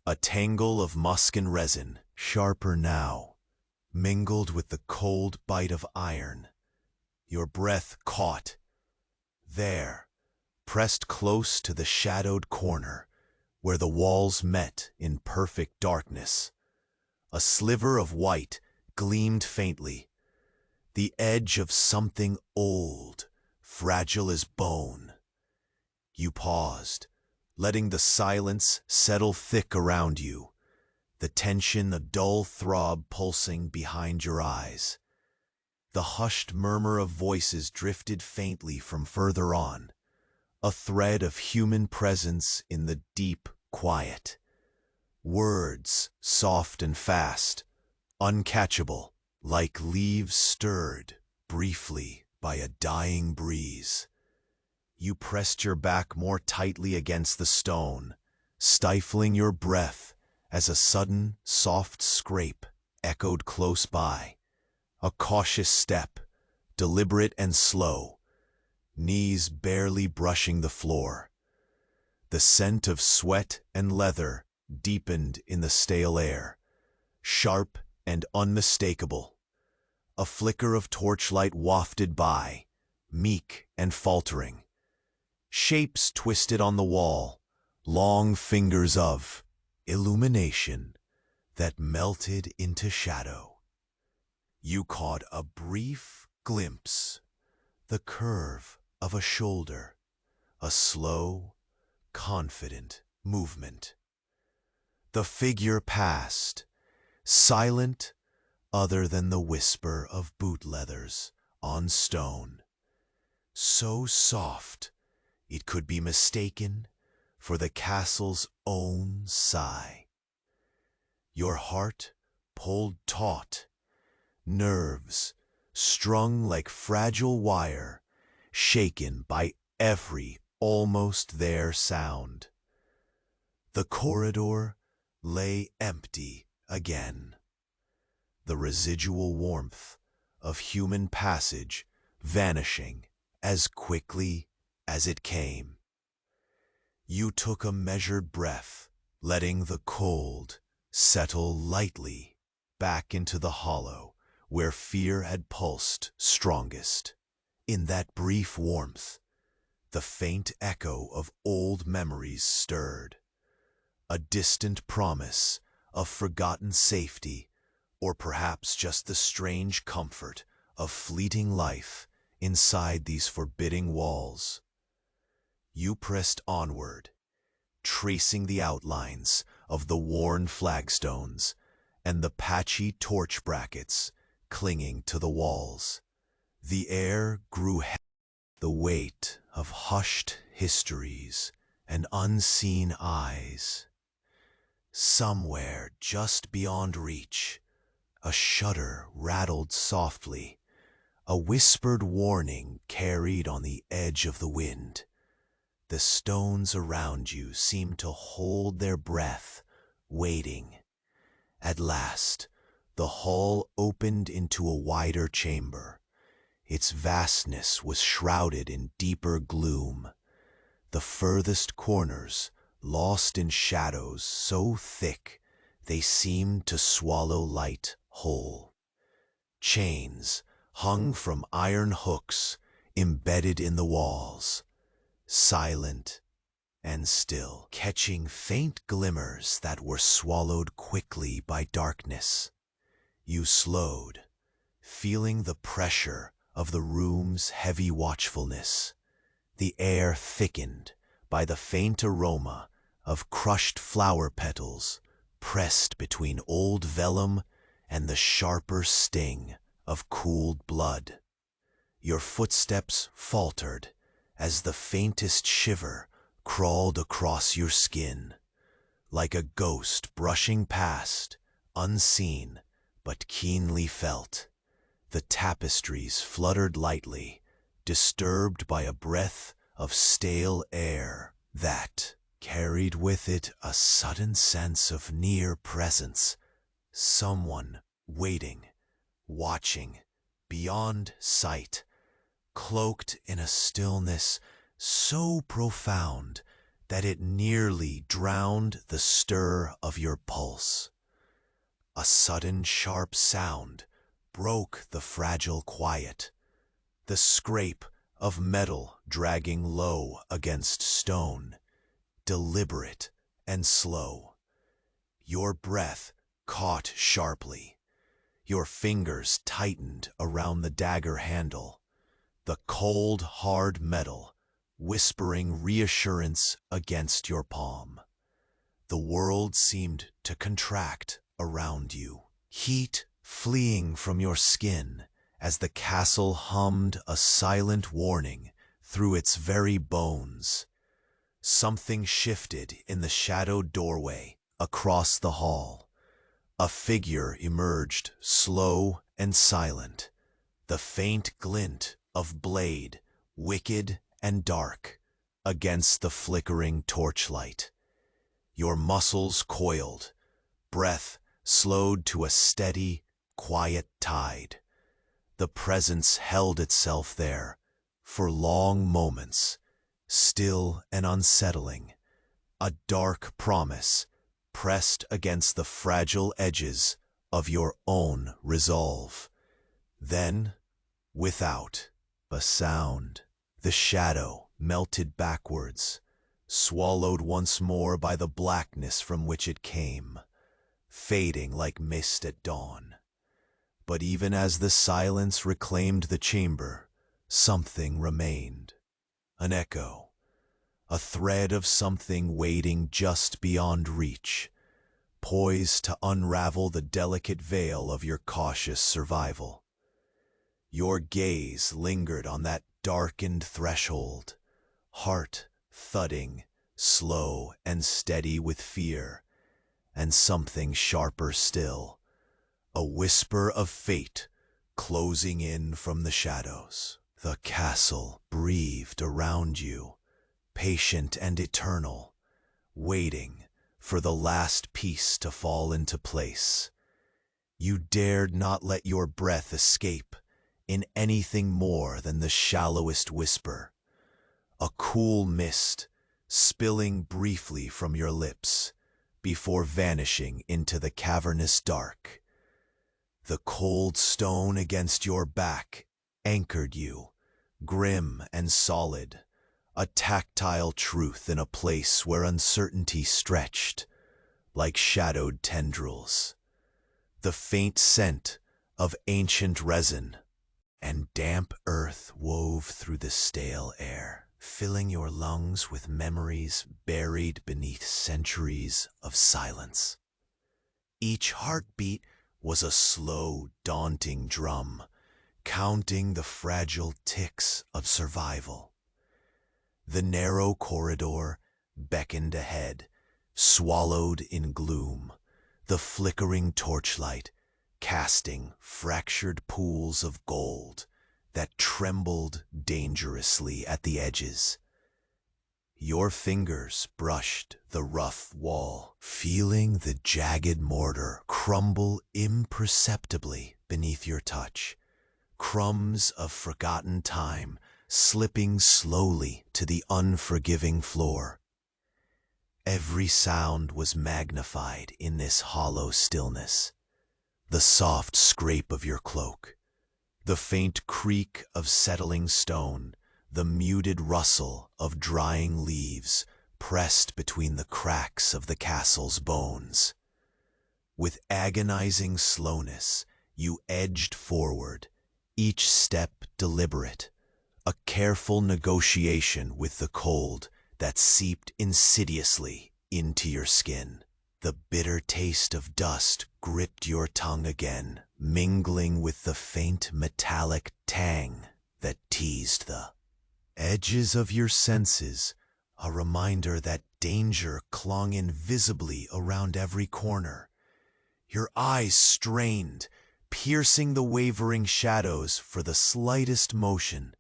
Speaker 1: a tangle of musk and resin, sharper now, mingled with the cold bite of iron. Your breath caught. There, pressed close to the shadowed corner, where the walls met in perfect darkness. A sliver of white gleamed faintly, the edge of something old, fragile as bone. You paused, letting the silence settle thick around you, the tension a dull throb pulsing behind your eyes. The hushed murmur of voices drifted faintly from further on, a thread of human presence in the deep quiet. Words, soft and fast, uncatchable, like leaves stirred briefly by a dying breeze. You pressed your back more tightly against the stone, stifling your breath as a sudden, soft scrape echoed close by. A cautious step, deliberate and slow, knees barely brushing the floor. The scent of sweat and leather deepened in the stale air, sharp and unmistakable. A flicker of torchlight wafted by, meek and faltering. Shapes twisted on the wall, long fingers of illumination that melted into shadow. You caught a brief glimpse, the curve of a shoulder, a slow, confident movement. The figure passed, silent, other than the whisper of boot leathers on stone. So soft, it could be mistaken for the castle's own sigh. Your heart pulled taut, nerves strung like fragile wire, shaken by every almost there sound. The corridor lay empty again, the residual warmth of human passage vanishing as quickly as it came. You took a measured breath, letting the cold settle lightly back into the hollow where fear had pulsed strongest. In that brief warmth, the faint echo of old memories stirred, a distant promise of forgotten safety, or perhaps just the strange comfort of fleeting life inside these forbidding walls. You pressed onward, tracing the outlines of the worn flagstones and the patchy torch brackets clinging to the walls. The air grew heavy, the weight of hushed histories and unseen eyes. Somewhere just beyond reach, a shudder rattled softly, a whispered warning carried on the edge of the wind. The stones around you seemed to hold their breath, waiting. At last, the hall opened into a wider chamber. Its vastness was shrouded in deeper gloom, the furthest corners lost in shadows so thick they seemed to swallow light whole. Chains hung from iron hooks embedded in the walls, silent and still, catching faint glimmers that were swallowed quickly by darkness. You slowed, feeling the pressure of the room's heavy watchfulness. The air thickened by the faint aroma of crushed flower petals pressed between old vellum and the sharper sting of cooled blood. Your footsteps faltered as the faintest shiver crawled across your skin, like a ghost brushing past, unseen but keenly felt. The tapestries fluttered lightly, disturbed by a breath of stale air that carried with it a sudden sense of near presence, someone waiting, watching, beyond sight, cloaked in a stillness so profound that it nearly drowned the stir of your pulse. A sudden sharp sound broke the fragile quiet, the scrape of metal dragging low against stone, deliberate and slow. Your breath caught sharply. Your fingers tightened around the dagger handle, the cold, hard metal whispering reassurance against your palm. The world seemed to contract around you, heat fleeing from your skin as the castle hummed a silent warning through its very bones. Something shifted in the shadowed doorway across the hall. A figure emerged, slow and silent, the faint glint of blade, wicked and dark, against the flickering torchlight. Your muscles coiled, breath slowed to a steady, quiet tide. The presence held itself there for long moments, still and unsettling, a dark promise pressed against the fragile edges of your own resolve. Then, without a sound, the shadow melted backwards, swallowed once more by the blackness from which it came, fading like mist at dawn. But even as the silence reclaimed the chamber, something remained. An echo, a thread of something waiting just beyond reach, poised to unravel the delicate veil of your cautious survival. Your gaze lingered on that darkened threshold, heart thudding, slow and steady with fear, and something sharper still, a whisper of fate closing in from the shadows. The castle breathed around you, patient and eternal, waiting for the last piece to fall into place. You dared not let your breath escape in anything more than the shallowest whisper, a cool mist spilling briefly from your lips before vanishing into the cavernous dark. The cold stone against your back anchored you, grim and solid, a tactile truth in a place where uncertainty stretched like shadowed tendrils. The faint scent of ancient resin and damp earth wove through the stale air, filling your lungs with memories buried beneath centuries of silence. Each heartbeat was a slow, daunting drum, counting the fragile ticks of survival. The narrow corridor beckoned ahead, swallowed in gloom, the flickering torchlight casting fractured pools of gold that trembled dangerously at the edges. Your fingers brushed the rough wall, feeling the jagged mortar crumble imperceptibly beneath your touch, crumbs of forgotten time slipping slowly to the unforgiving floor. Every sound was magnified in this hollow stillness. The soft scrape of your cloak, the faint creak of settling stone, the muted rustle of drying leaves pressed between the cracks of the castle's bones. With agonizing slowness, you edged forward, each step deliberate, a careful negotiation with the cold that seeped insidiously into your skin. The bitter taste of dust gripped your tongue again, mingling with the faint metallic tang that teased the edges of your senses, a reminder that danger clung invisibly around every corner. Your eyes strained, piercing the wavering shadows for the slightest motion,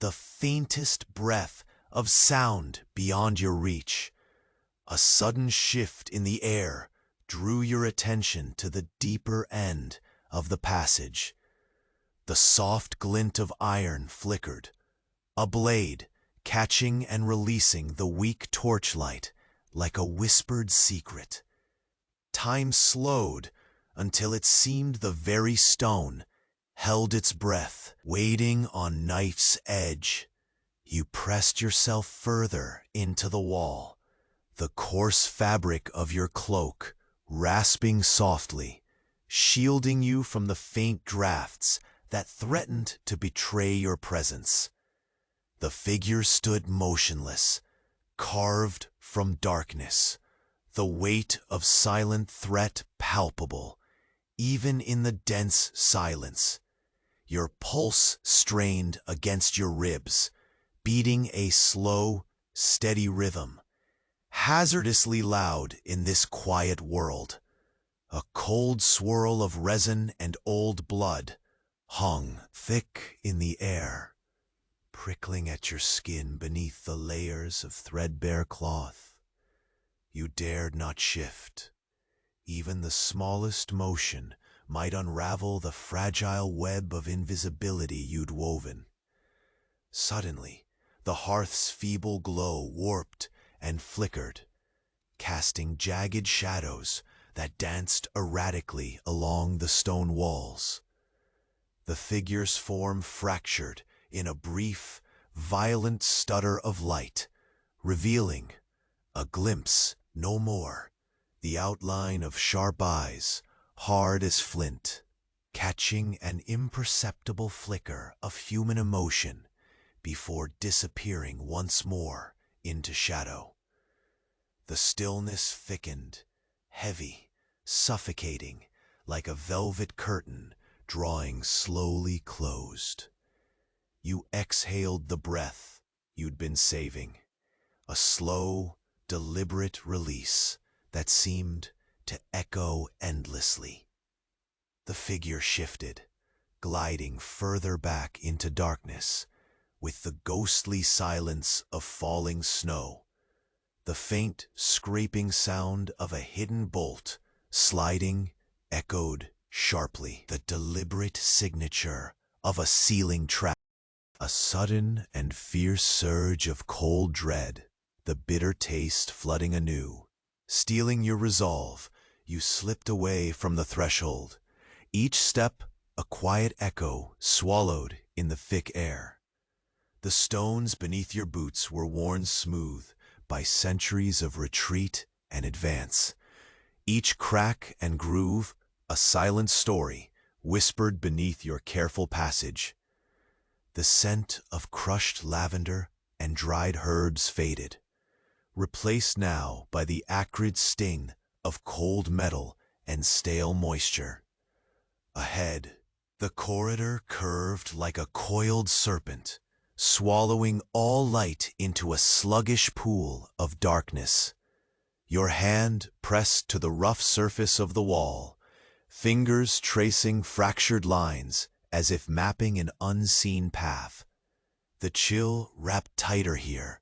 Speaker 1: the faintest breath of sound beyond your reach. A sudden shift in the air drew your attention to the deeper end of the passage. The soft glint of iron flickered, a blade catching and releasing the weak torchlight like a whispered secret. Time slowed until it seemed the very stone held its breath, waiting on knife's edge. You pressed yourself further into the wall, the coarse fabric of your cloak rasping softly, shielding you from the faint drafts that threatened to betray your presence. The figure stood motionless, carved from darkness, the weight of silent threat palpable, even in the dense silence. Your pulse strained against your ribs, beating a slow, steady rhythm, hazardously loud in this quiet world. A cold swirl of resin and old blood hung thick in the air, prickling at your skin beneath the layers of threadbare cloth. You dared not shift. Even the smallest motion might unravel the fragile web of invisibility you'd woven. Suddenly, the hearth's feeble glow warped and flickered, casting jagged shadows that danced erratically along the stone walls. The figure's form fractured in a brief, violent stutter of light, revealing a glimpse, no more, the outline of sharp eyes, hard as flint, catching an imperceptible flicker of human emotion before disappearing once more into shadow. The stillness thickened, heavy, suffocating, like a velvet curtain drawing slowly closed. You exhaled the breath you'd been saving, a slow, deliberate release that seemed to echo endlessly. The figure shifted, gliding further back into darkness, with the ghostly silence of falling snow, the faint scraping sound of a hidden bolt sliding echoed sharply, the deliberate signature of a sealing trap. A sudden and fierce surge of cold dread, the bitter taste flooding anew. Stealing your resolve, you slipped away from the threshold, each step a quiet echo swallowed in the thick air. The stones beneath your boots were worn smooth by centuries of retreat and advance. Each crack and groove, a silent story, whispered beneath your careful passage. The scent of crushed lavender and dried herbs faded, replaced now by the acrid sting of cold metal and stale moisture. Ahead, the corridor curved like a coiled serpent, swallowing all light into a sluggish pool of darkness. Your hand pressed to the rough surface of the wall, fingers tracing fractured lines as if mapping an unseen path. The chill wrapped tighter here,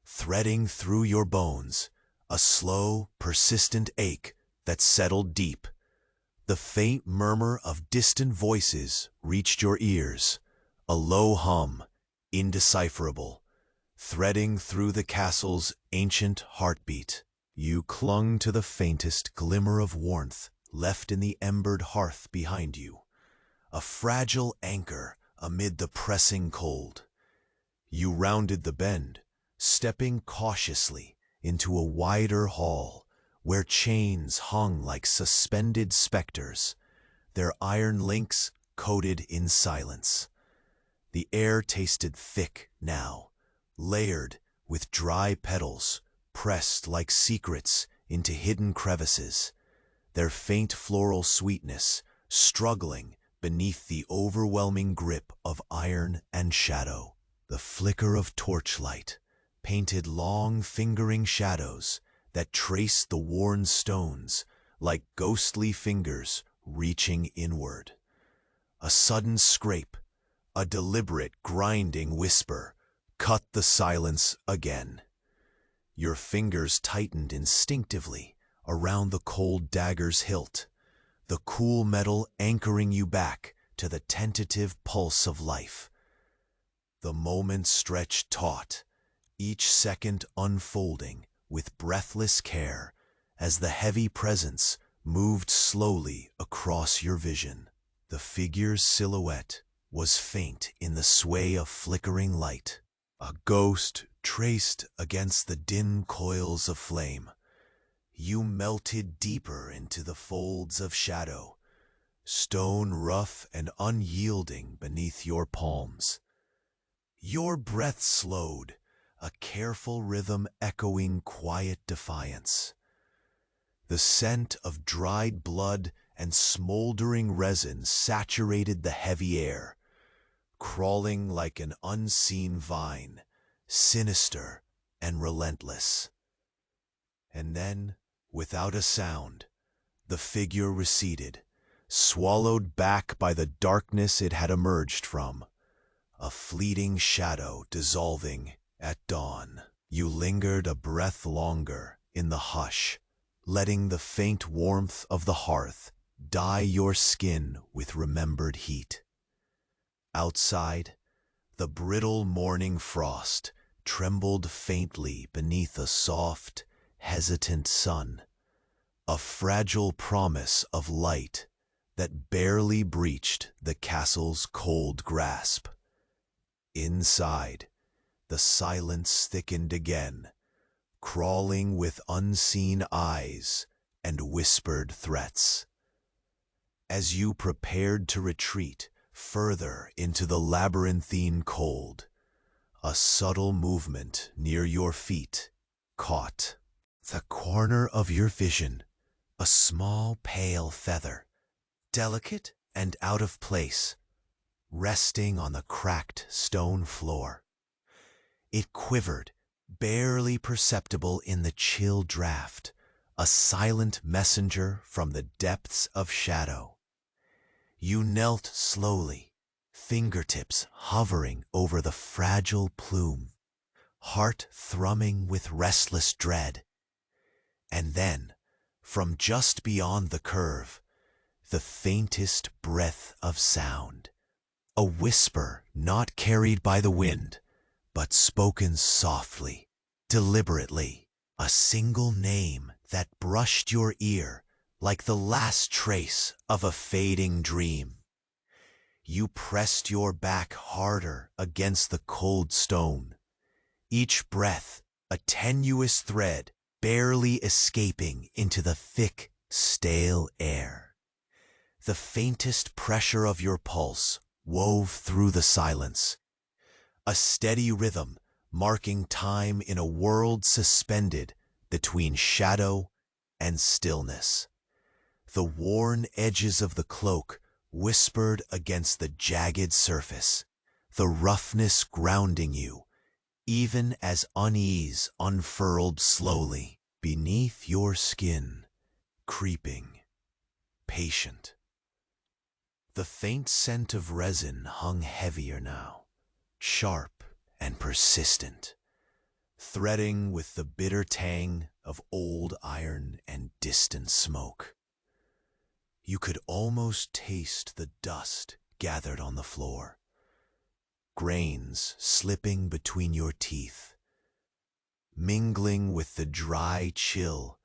Speaker 1: threading through your bones, a slow, persistent ache that settled deep. The faint murmur of distant voices reached your ears, a low hum, indecipherable, threading through the castle's ancient heartbeat. You clung to the faintest glimmer of warmth left in the embered hearth behind you, a fragile anchor amid the pressing cold. You rounded the bend, stepping cautiously into a wider hall where chains hung like suspended specters, their iron links coated in silence. The air tasted thick now, layered with dry petals pressed like secrets into hidden crevices, their faint floral sweetness struggling beneath the overwhelming grip of iron and shadow. The flicker of torchlight painted long fingering shadows that traced the worn stones like ghostly fingers reaching inward. A sudden scrape, a deliberate grinding whisper, cut the silence again. Your fingers tightened instinctively around the cold dagger's hilt, the cool metal anchoring you back to the tentative pulse of life. The moments stretched taut, each second unfolding with breathless care as the heavy presence moved slowly across your vision. The figure's silhouette was faint in the sway of flickering light, a ghost traced against the dim coils of flame. You melted deeper into the folds of shadow, stone rough and unyielding beneath your palms. Your breath slowed, a careful rhythm echoing quiet defiance. The scent of dried blood and smoldering resin saturated the heavy air, crawling like an unseen vine, sinister and relentless. And then, without a sound, the figure receded, swallowed back by the darkness it had emerged from, a fleeting shadow dissolving at dawn. You lingered a breath longer in the hush, letting the faint warmth of the hearth dye your skin with remembered heat. Outside, the brittle morning frost trembled faintly beneath a soft, hesitant sun, a fragile promise of light that barely breached the castle's cold grasp. Inside, the silence thickened again, crawling with unseen eyes and whispered threats. As you prepared to retreat further into the labyrinthine cold, a subtle movement near your feet caught the corner of your vision, a small pale feather, delicate and out of place, resting on the cracked stone floor. It quivered, barely perceptible in the chill draft, a silent messenger from the depths of shadow. You knelt slowly, fingertips hovering over the fragile plume, heart thrumming with restless dread. And then, from just beyond the curve, the faintest breath of sound, a whisper not carried by the wind, but spoken softly, deliberately, a single name that brushed your ear like the last trace of a fading dream. You pressed your back harder against the cold stone, each breath a tenuous thread barely escaping into the thick, stale air. The faintest pressure of your pulse wove through the silence, a steady rhythm marking time in a world suspended between shadow and stillness. The worn edges of the cloak whispered against the jagged surface, the roughness grounding you, even as unease unfurled slowly beneath your skin, creeping, patient. The faint scent of resin hung heavier now, sharp and persistent, threading with the bitter tang of old iron and distant smoke. You could almost taste the dust gathered on the floor, grains slipping between your teeth, mingling with the dry chill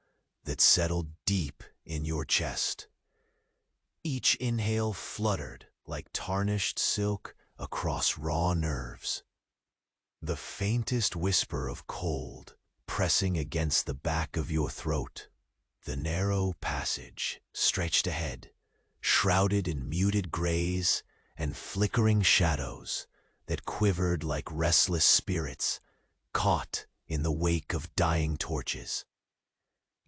Speaker 1: that settled deep in your chest. Each inhale fluttered like tarnished silk across raw nerves. The faintest whisper of cold pressing against the back of your throat. The narrow passage stretched ahead, shrouded in muted grays and flickering shadows that quivered like restless spirits caught in the wake of dying torches.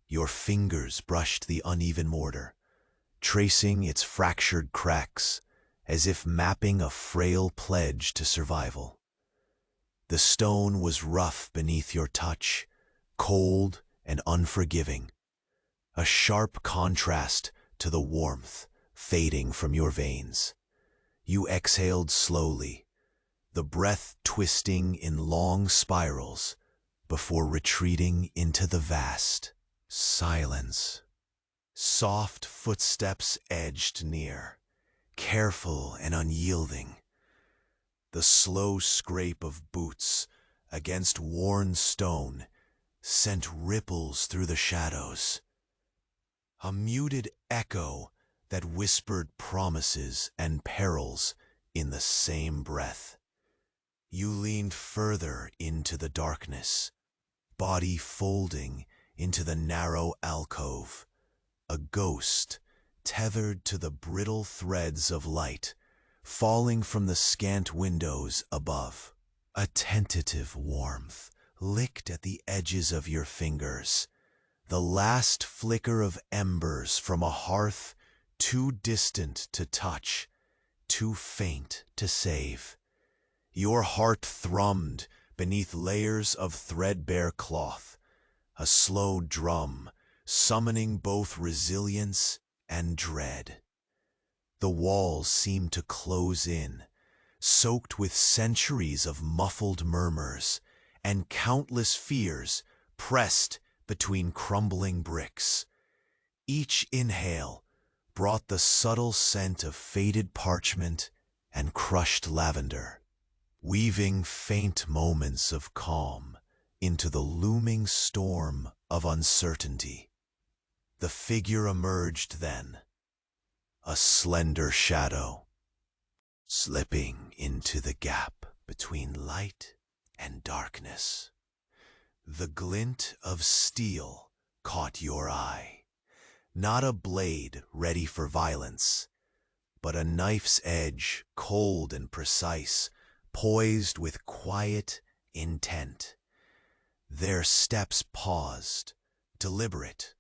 Speaker 1: Your fingers brushed the uneven mortar, tracing its fractured cracks as if mapping a frail pledge to survival. The stone was rough beneath your touch, cold and unforgiving, a sharp contrast to the warmth fading from your veins. You exhaled slowly, the breath twisting in long spirals before retreating into the vast silence. Soft footsteps edged near, careful and unyielding. The slow scrape of boots against worn stone sent ripples through the shadows. A muted echo that whispered promises and perils in the same breath. You leaned further into the darkness, body folding into the narrow alcove, a ghost tethered to the brittle threads of light falling from the scant windows above. A tentative warmth licked at the edges of your fingers, the last flicker of embers from a hearth too distant to touch, too faint to save. Your heart thrummed beneath layers of threadbare cloth, a slow drum summoning both resilience and dread. The walls seemed to close in, soaked with centuries of muffled murmurs, and countless fears pressed between crumbling bricks. Each inhale brought the subtle scent of faded parchment and crushed lavender, weaving faint moments of calm into the looming storm of uncertainty. The figure emerged then, a slender shadow, slipping into the gap between light and darkness. The glint of steel caught your eye, not a blade ready for violence, but a knife's edge, cold and precise, poised with quiet intent. Their steps paused, deliberate,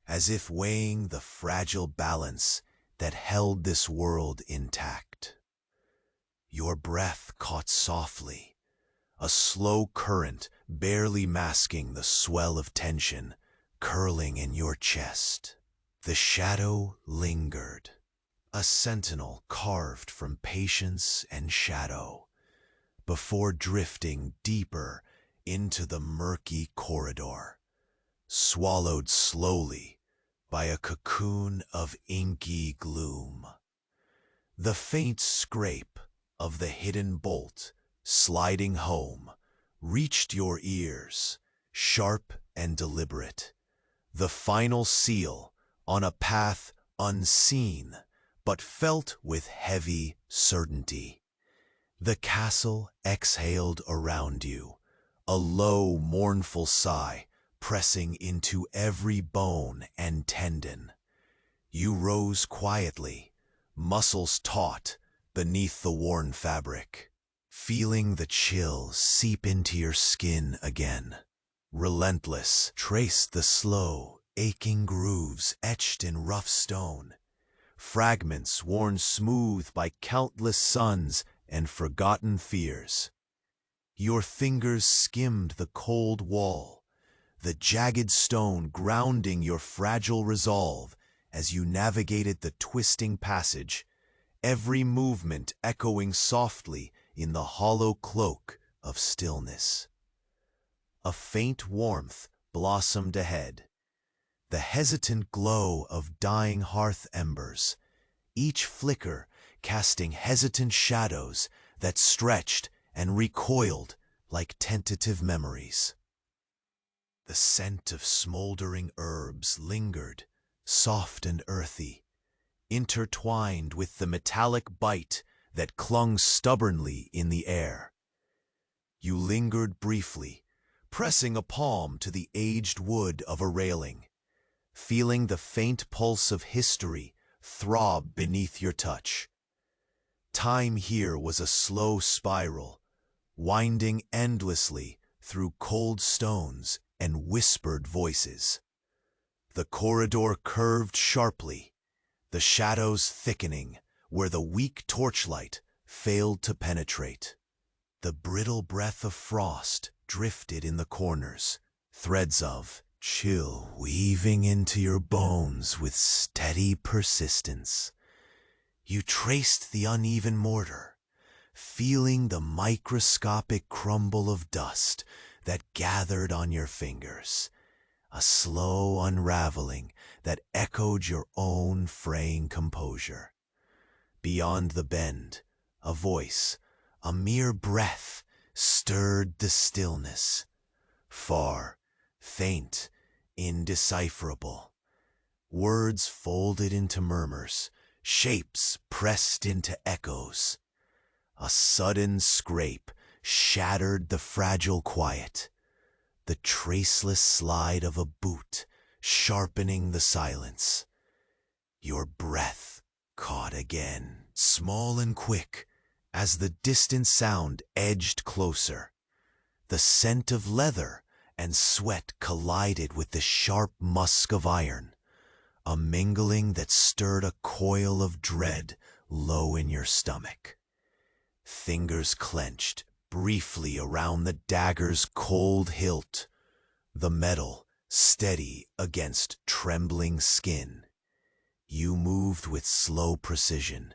Speaker 1: as if weighing the fragile balance that held this world intact. Your breath caught softly, a slow current barely masking the swell of tension curling in your chest. The shadow lingered, a sentinel carved from patience and shadow, before drifting deeper into the murky corridor, swallowed slowly by a cocoon of inky gloom. The faint scrape of the hidden bolt sliding home reached your ears, sharp and deliberate, the final seal on a path unseen but felt with heavy certainty. The castle exhaled around you, a low, mournful sigh pressing into every bone and tendon. You rose quietly, muscles taut beneath the worn fabric, feeling the chill seep into your skin again. Relentless, traced the slow, aching grooves etched in rough stone, fragments worn smooth by countless suns and forgotten fears. Your fingers skimmed the cold wall, the jagged stone grounding your fragile resolve as you navigated the twisting passage, every movement echoing softly in the hollow cloak of stillness. A faint warmth blossomed ahead, the hesitant glow of dying hearth embers, each flicker casting hesitant shadows that stretched and recoiled like tentative memories. The scent of smoldering herbs lingered, soft and earthy, intertwined with the metallic bite that clung stubbornly in the air. You lingered briefly, pressing a palm to the aged wood of a railing, feeling the faint pulse of history throb beneath your touch. Time here was a slow spiral, winding endlessly through cold stones and whispered voices. The corridor curved sharply, the shadows thickening where the weak torchlight failed to penetrate. The brittle breath of frost drifted in the corners, threads of chill weaving into your bones with steady persistence. You traced the uneven mortar, feeling the microscopic crumble of dust that gathered on your fingers, a slow unraveling that echoed your own fraying composure. Beyond the bend, a voice, a mere breath, stirred the stillness. Far, faint, indecipherable. Words folded into murmurs, shapes pressed into echoes. A sudden scrape shattered the fragile quiet, the traceless slide of a boot sharpening the silence. Your breath caught again, small and quick, as the distant sound edged closer. The scent of leather and sweat collided with the sharp musk of iron, a mingling that stirred a coil of dread low in your stomach. Fingers clenched briefly around the dagger's cold hilt, the metal steady against trembling skin. You moved with slow precision,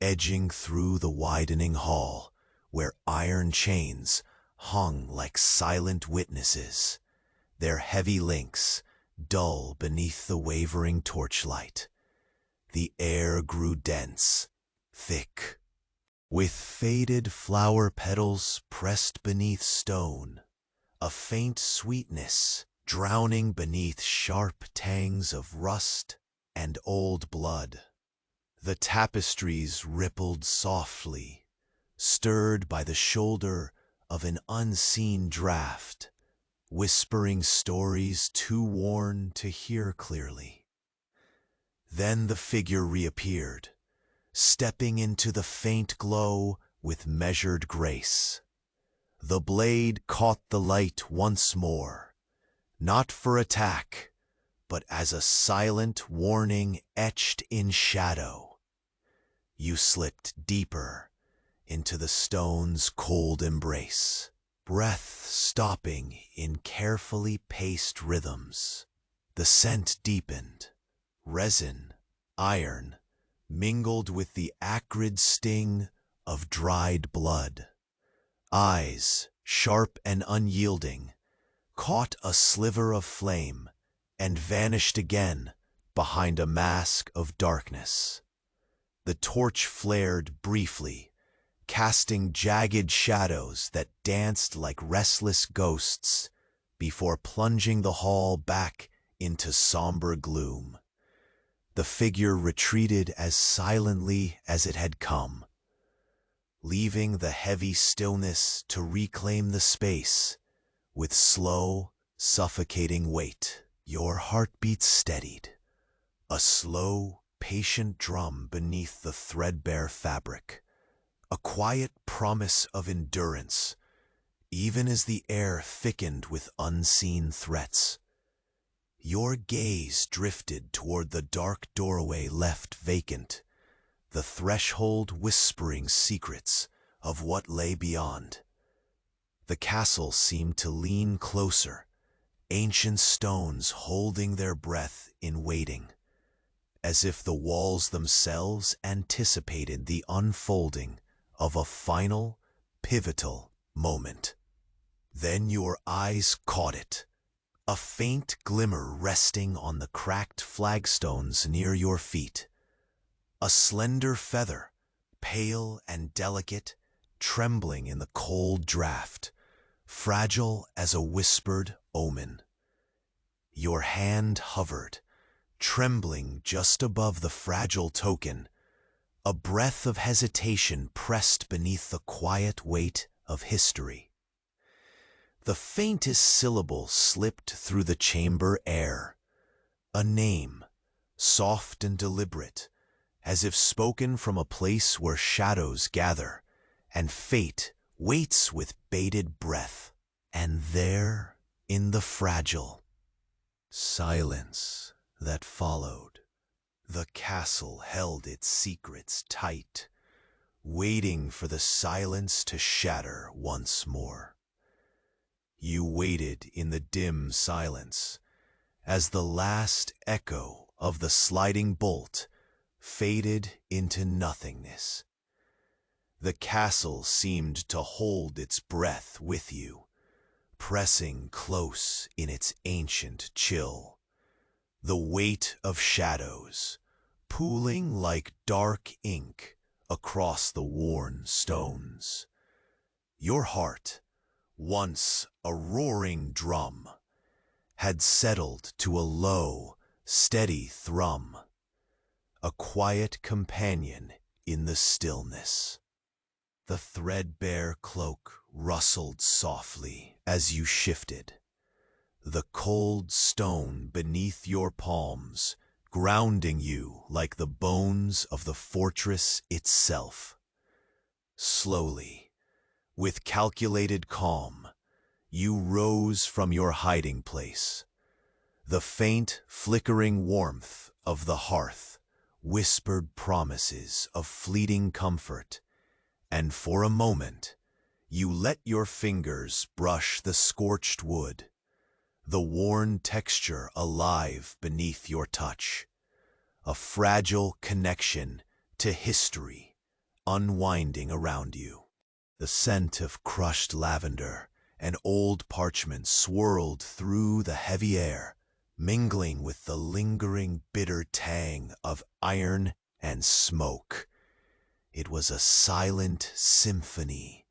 Speaker 1: edging through the widening hall, where iron chains hung like silent witnesses, their heavy links dull beneath the wavering torchlight. The air grew dense, thick, with faded flower petals pressed beneath stone, a faint sweetness drowning beneath sharp tangs of rust and old blood. The tapestries rippled softly, stirred by the shoulder of an unseen draft, whispering stories too worn to hear clearly. Then the figure reappeared, stepping into the faint glow with measured grace. The blade caught the light once more, not for attack, but as a silent warning etched in shadow. You slipped deeper into the stone's cold embrace, breath stopping in carefully paced rhythms. The scent deepened, resin, iron, mingled with the acrid sting of dried blood. Eyes, sharp and unyielding, caught a sliver of flame and vanished again behind a mask of darkness. The torch flared briefly, casting jagged shadows that danced like restless ghosts before plunging the hall back into somber gloom. The figure retreated as silently as it had come, leaving the heavy stillness to reclaim the space with slow, suffocating weight. Your heartbeat steadied, a slow, patient drum beneath the threadbare fabric, a quiet promise of endurance, even as the air thickened with unseen threats. Your gaze drifted toward the dark doorway left vacant, the threshold whispering secrets of what lay beyond. The castle seemed to lean closer, ancient stones holding their breath in waiting, as if the walls themselves anticipated the unfolding of a final, pivotal moment. Then your eyes caught it, a faint glimmer resting on the cracked flagstones near your feet. A slender feather, pale and delicate, trembling in the cold draft, fragile as a whispered omen. Your hand hovered, trembling just above the fragile token, a breath of hesitation pressed beneath the quiet weight of history. The faintest syllable slipped through the chamber air, a name, soft and deliberate, as if spoken from a place where shadows gather and fate waits with bated breath. And there, in the fragile silence that followed, the castle held its secrets tight, waiting for the silence to shatter once more. You waited in the dim silence as the last echo of the sliding bolt faded into nothingness. The castle seemed to hold its breath with you, pressing close in its ancient chill. The weight of shadows, pooling like dark ink across the worn stones. Your heart, once a roaring drum, had settled to a low, steady thrum, a quiet companion in the stillness. The threadbare cloak rustled softly as you shifted, the cold stone beneath your palms grounding you like the bones of the fortress itself. Slowly, with calculated calm, you rose from your hiding place. The faint, flickering warmth of the hearth whispered promises of fleeting comfort, and for a moment, you let your fingers brush the scorched wood, the worn texture alive beneath your touch, a fragile connection to history unwinding around you. The scent of crushed lavender and old parchment swirled through the heavy air, mingling with the lingering bitter tang of iron and smoke. It was a silent symphony,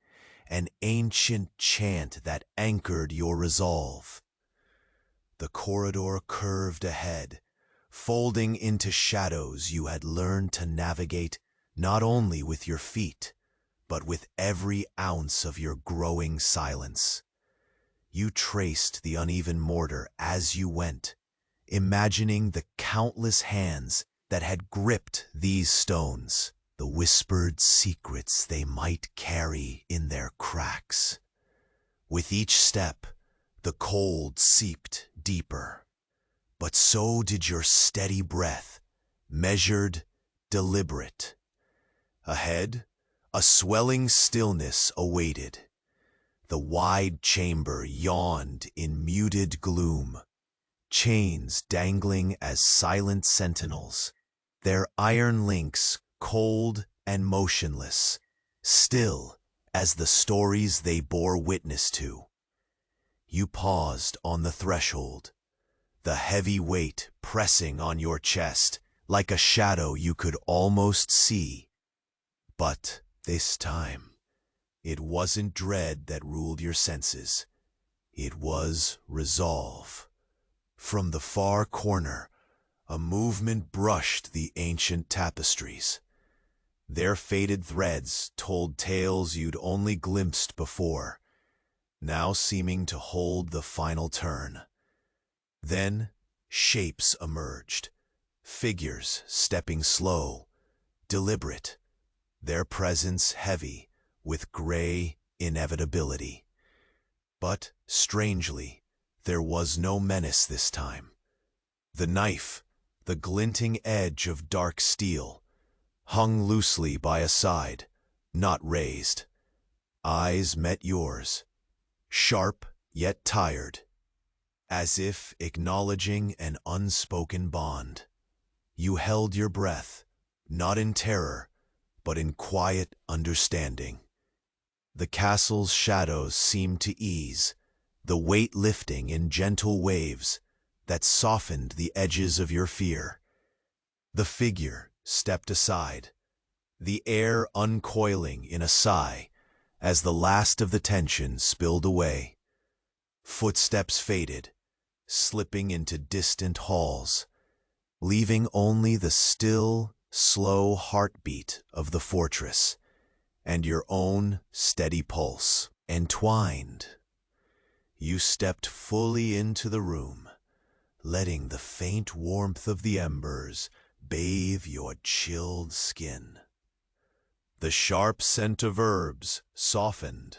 Speaker 1: an ancient chant that anchored your resolve. The corridor curved ahead, folding into shadows you had learned to navigate not only with your feet, but with every ounce of your growing silence. You traced the uneven mortar as you went, imagining the countless hands that had gripped these stones, the whispered secrets they might carry in their cracks. With each step, the cold seeped deeper, but so did your steady breath, measured, deliberate. Ahead, a swelling stillness awaited. The wide chamber yawned in muted gloom, chains dangling as silent sentinels, their iron links cold and motionless, still as the stories they bore witness to. You paused on the threshold, the heavy weight pressing on your chest like a shadow you could almost see. But this time, it wasn't dread that ruled your senses. It was resolve. From the far corner, a movement brushed the ancient tapestries. Their faded threads told tales you'd only glimpsed before, now seeming to hold the final turn. Then, shapes emerged, figures stepping slow, deliberate, their presence heavy with gray inevitability. But, strangely, there was no menace this time. The knife, the glinting edge of dark steel, hung loosely by a side, not raised. Eyes met yours, sharp yet tired, as if acknowledging an unspoken bond. You held your breath, not in terror, but in quiet understanding. The castle's shadows seemed to ease, the weight lifting in gentle waves that softened the edges of your fear. The figure stepped aside, the air uncoiling in a sigh as the last of the tension spilled away. Footsteps faded, slipping into distant halls, leaving only the still, slow heartbeat of the fortress and your own steady pulse entwined. You stepped fully into the room, letting the faint warmth of the embers bathe your chilled skin. The sharp scent of herbs softened,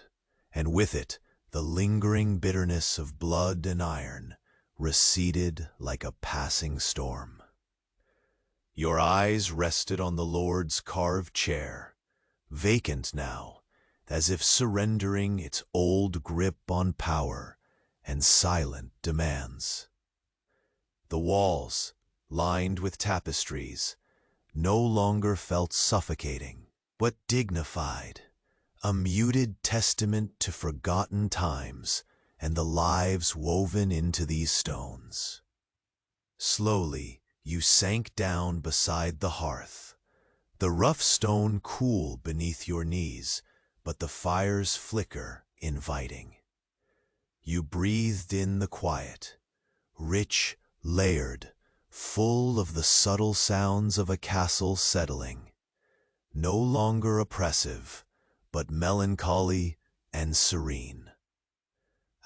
Speaker 1: and with it the lingering bitterness of blood and iron receded like a passing storm. Your eyes rested on the Lord's carved chair, vacant now, as if surrendering its old grip on power and silent demands. The walls, lined with tapestries, no longer felt suffocating, but dignified, a muted testament to forgotten times and the lives woven into these stones. Slowly, you sank down beside the hearth, The rough stone cool beneath your knees, but the fire's flicker inviting. You breathed in the quiet, rich, layered, full of the subtle sounds of a castle settling, no longer oppressive, but melancholy and serene.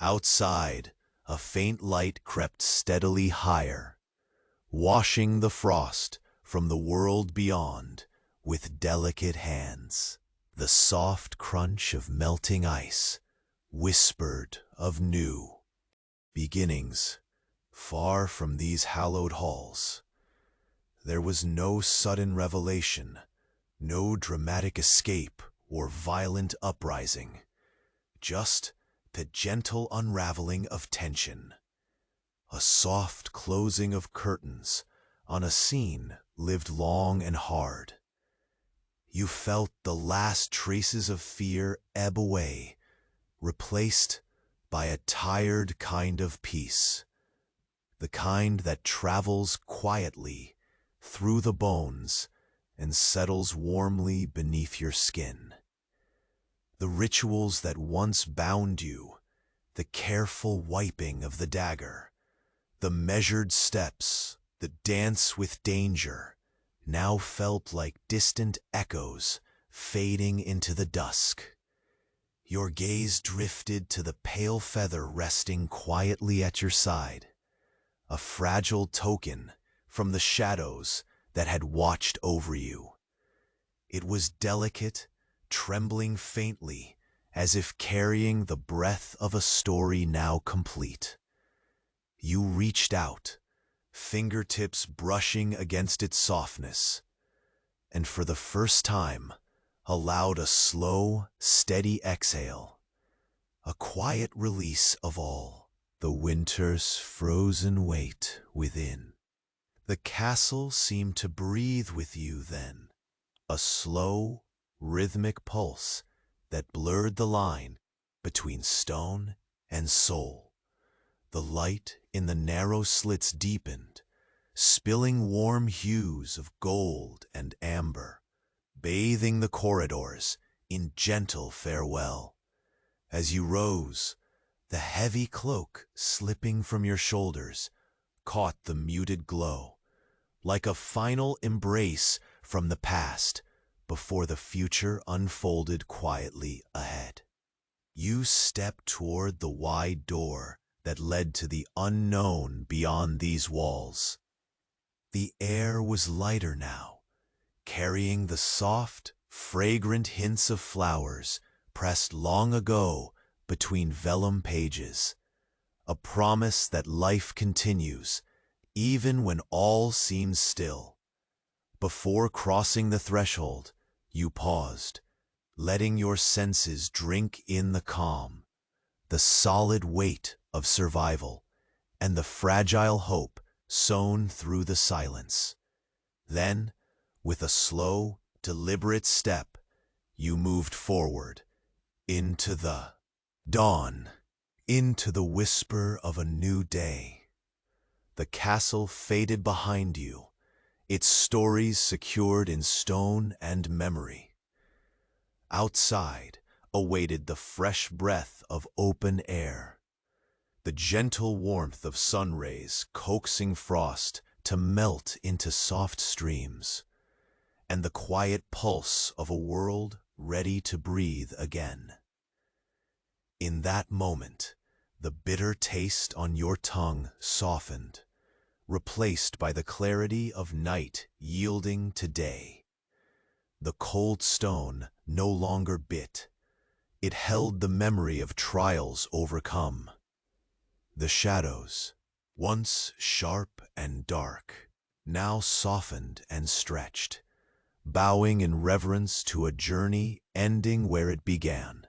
Speaker 1: Outside, a faint light crept steadily higher, washing the frost from the world beyond with delicate hands. The soft crunch of melting ice whispered of new beginnings far from these hallowed halls. There was no sudden revelation, no dramatic escape or violent uprising, just the gentle unraveling of tension, a soft closing of curtains on a scene lived long and hard. You felt the last traces of fear ebb away, replaced by a tired kind of peace, the kind that travels quietly through the bones and settles warmly beneath your skin. The rituals that once bound you, the careful wiping of the dagger, the measured steps, the dance with danger, now felt like distant echoes fading into the dusk. Your gaze drifted to the pale feather resting quietly at your side, a fragile token from the shadows that had watched over you. It was delicate, trembling faintly, as if carrying the breath of a story now complete. You reached out, fingertips brushing against its softness, and for the first time allowed a slow, steady exhale, a quiet release of all the winter's frozen weight within. The castle seemed to breathe with you then, a slow, rhythmic pulse that blurred the line between stone and soul. The light in the narrow slits deepened, spilling warm hues of gold and amber, bathing the corridors in gentle farewell. As you rose, the heavy cloak slipping from your shoulders caught the muted glow, like a final embrace from the past before the future unfolded quietly ahead. You stepped toward the wide door that led to the unknown beyond these walls. The air was lighter now, carrying the soft, fragrant hints of flowers pressed long ago between vellum pages, a promise that life continues even when all seems still. Before crossing the threshold, you paused, letting your senses drink in the calm, the solid weight of survival, and the fragile hope sown through the silence. Then, with a slow, deliberate step, you moved forward, into the dawn, into the whisper of a new day. The castle faded behind you, its stories secured in stone and memory. Outside awaited the fresh breath of open air, the gentle warmth of sun rays coaxing frost to melt into soft streams, and the quiet pulse of a world ready to breathe again. In that moment, the bitter taste on your tongue softened, replaced by the clarity of night yielding to day. The cold stone no longer bit. It held the memory of trials overcome. The shadows, once sharp and dark, now softened and stretched, bowing in reverence to a journey ending where it began,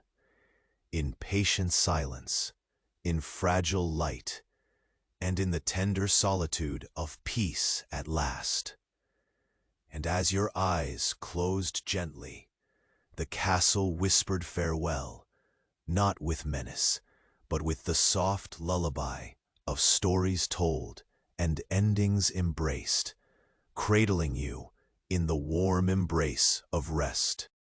Speaker 1: in patient silence, in fragile light, and in the tender solitude of peace at last. And as your eyes closed gently, the castle whispered farewell, not with menace, but with the soft lullaby of stories told and endings embraced, cradling you in the warm embrace of rest.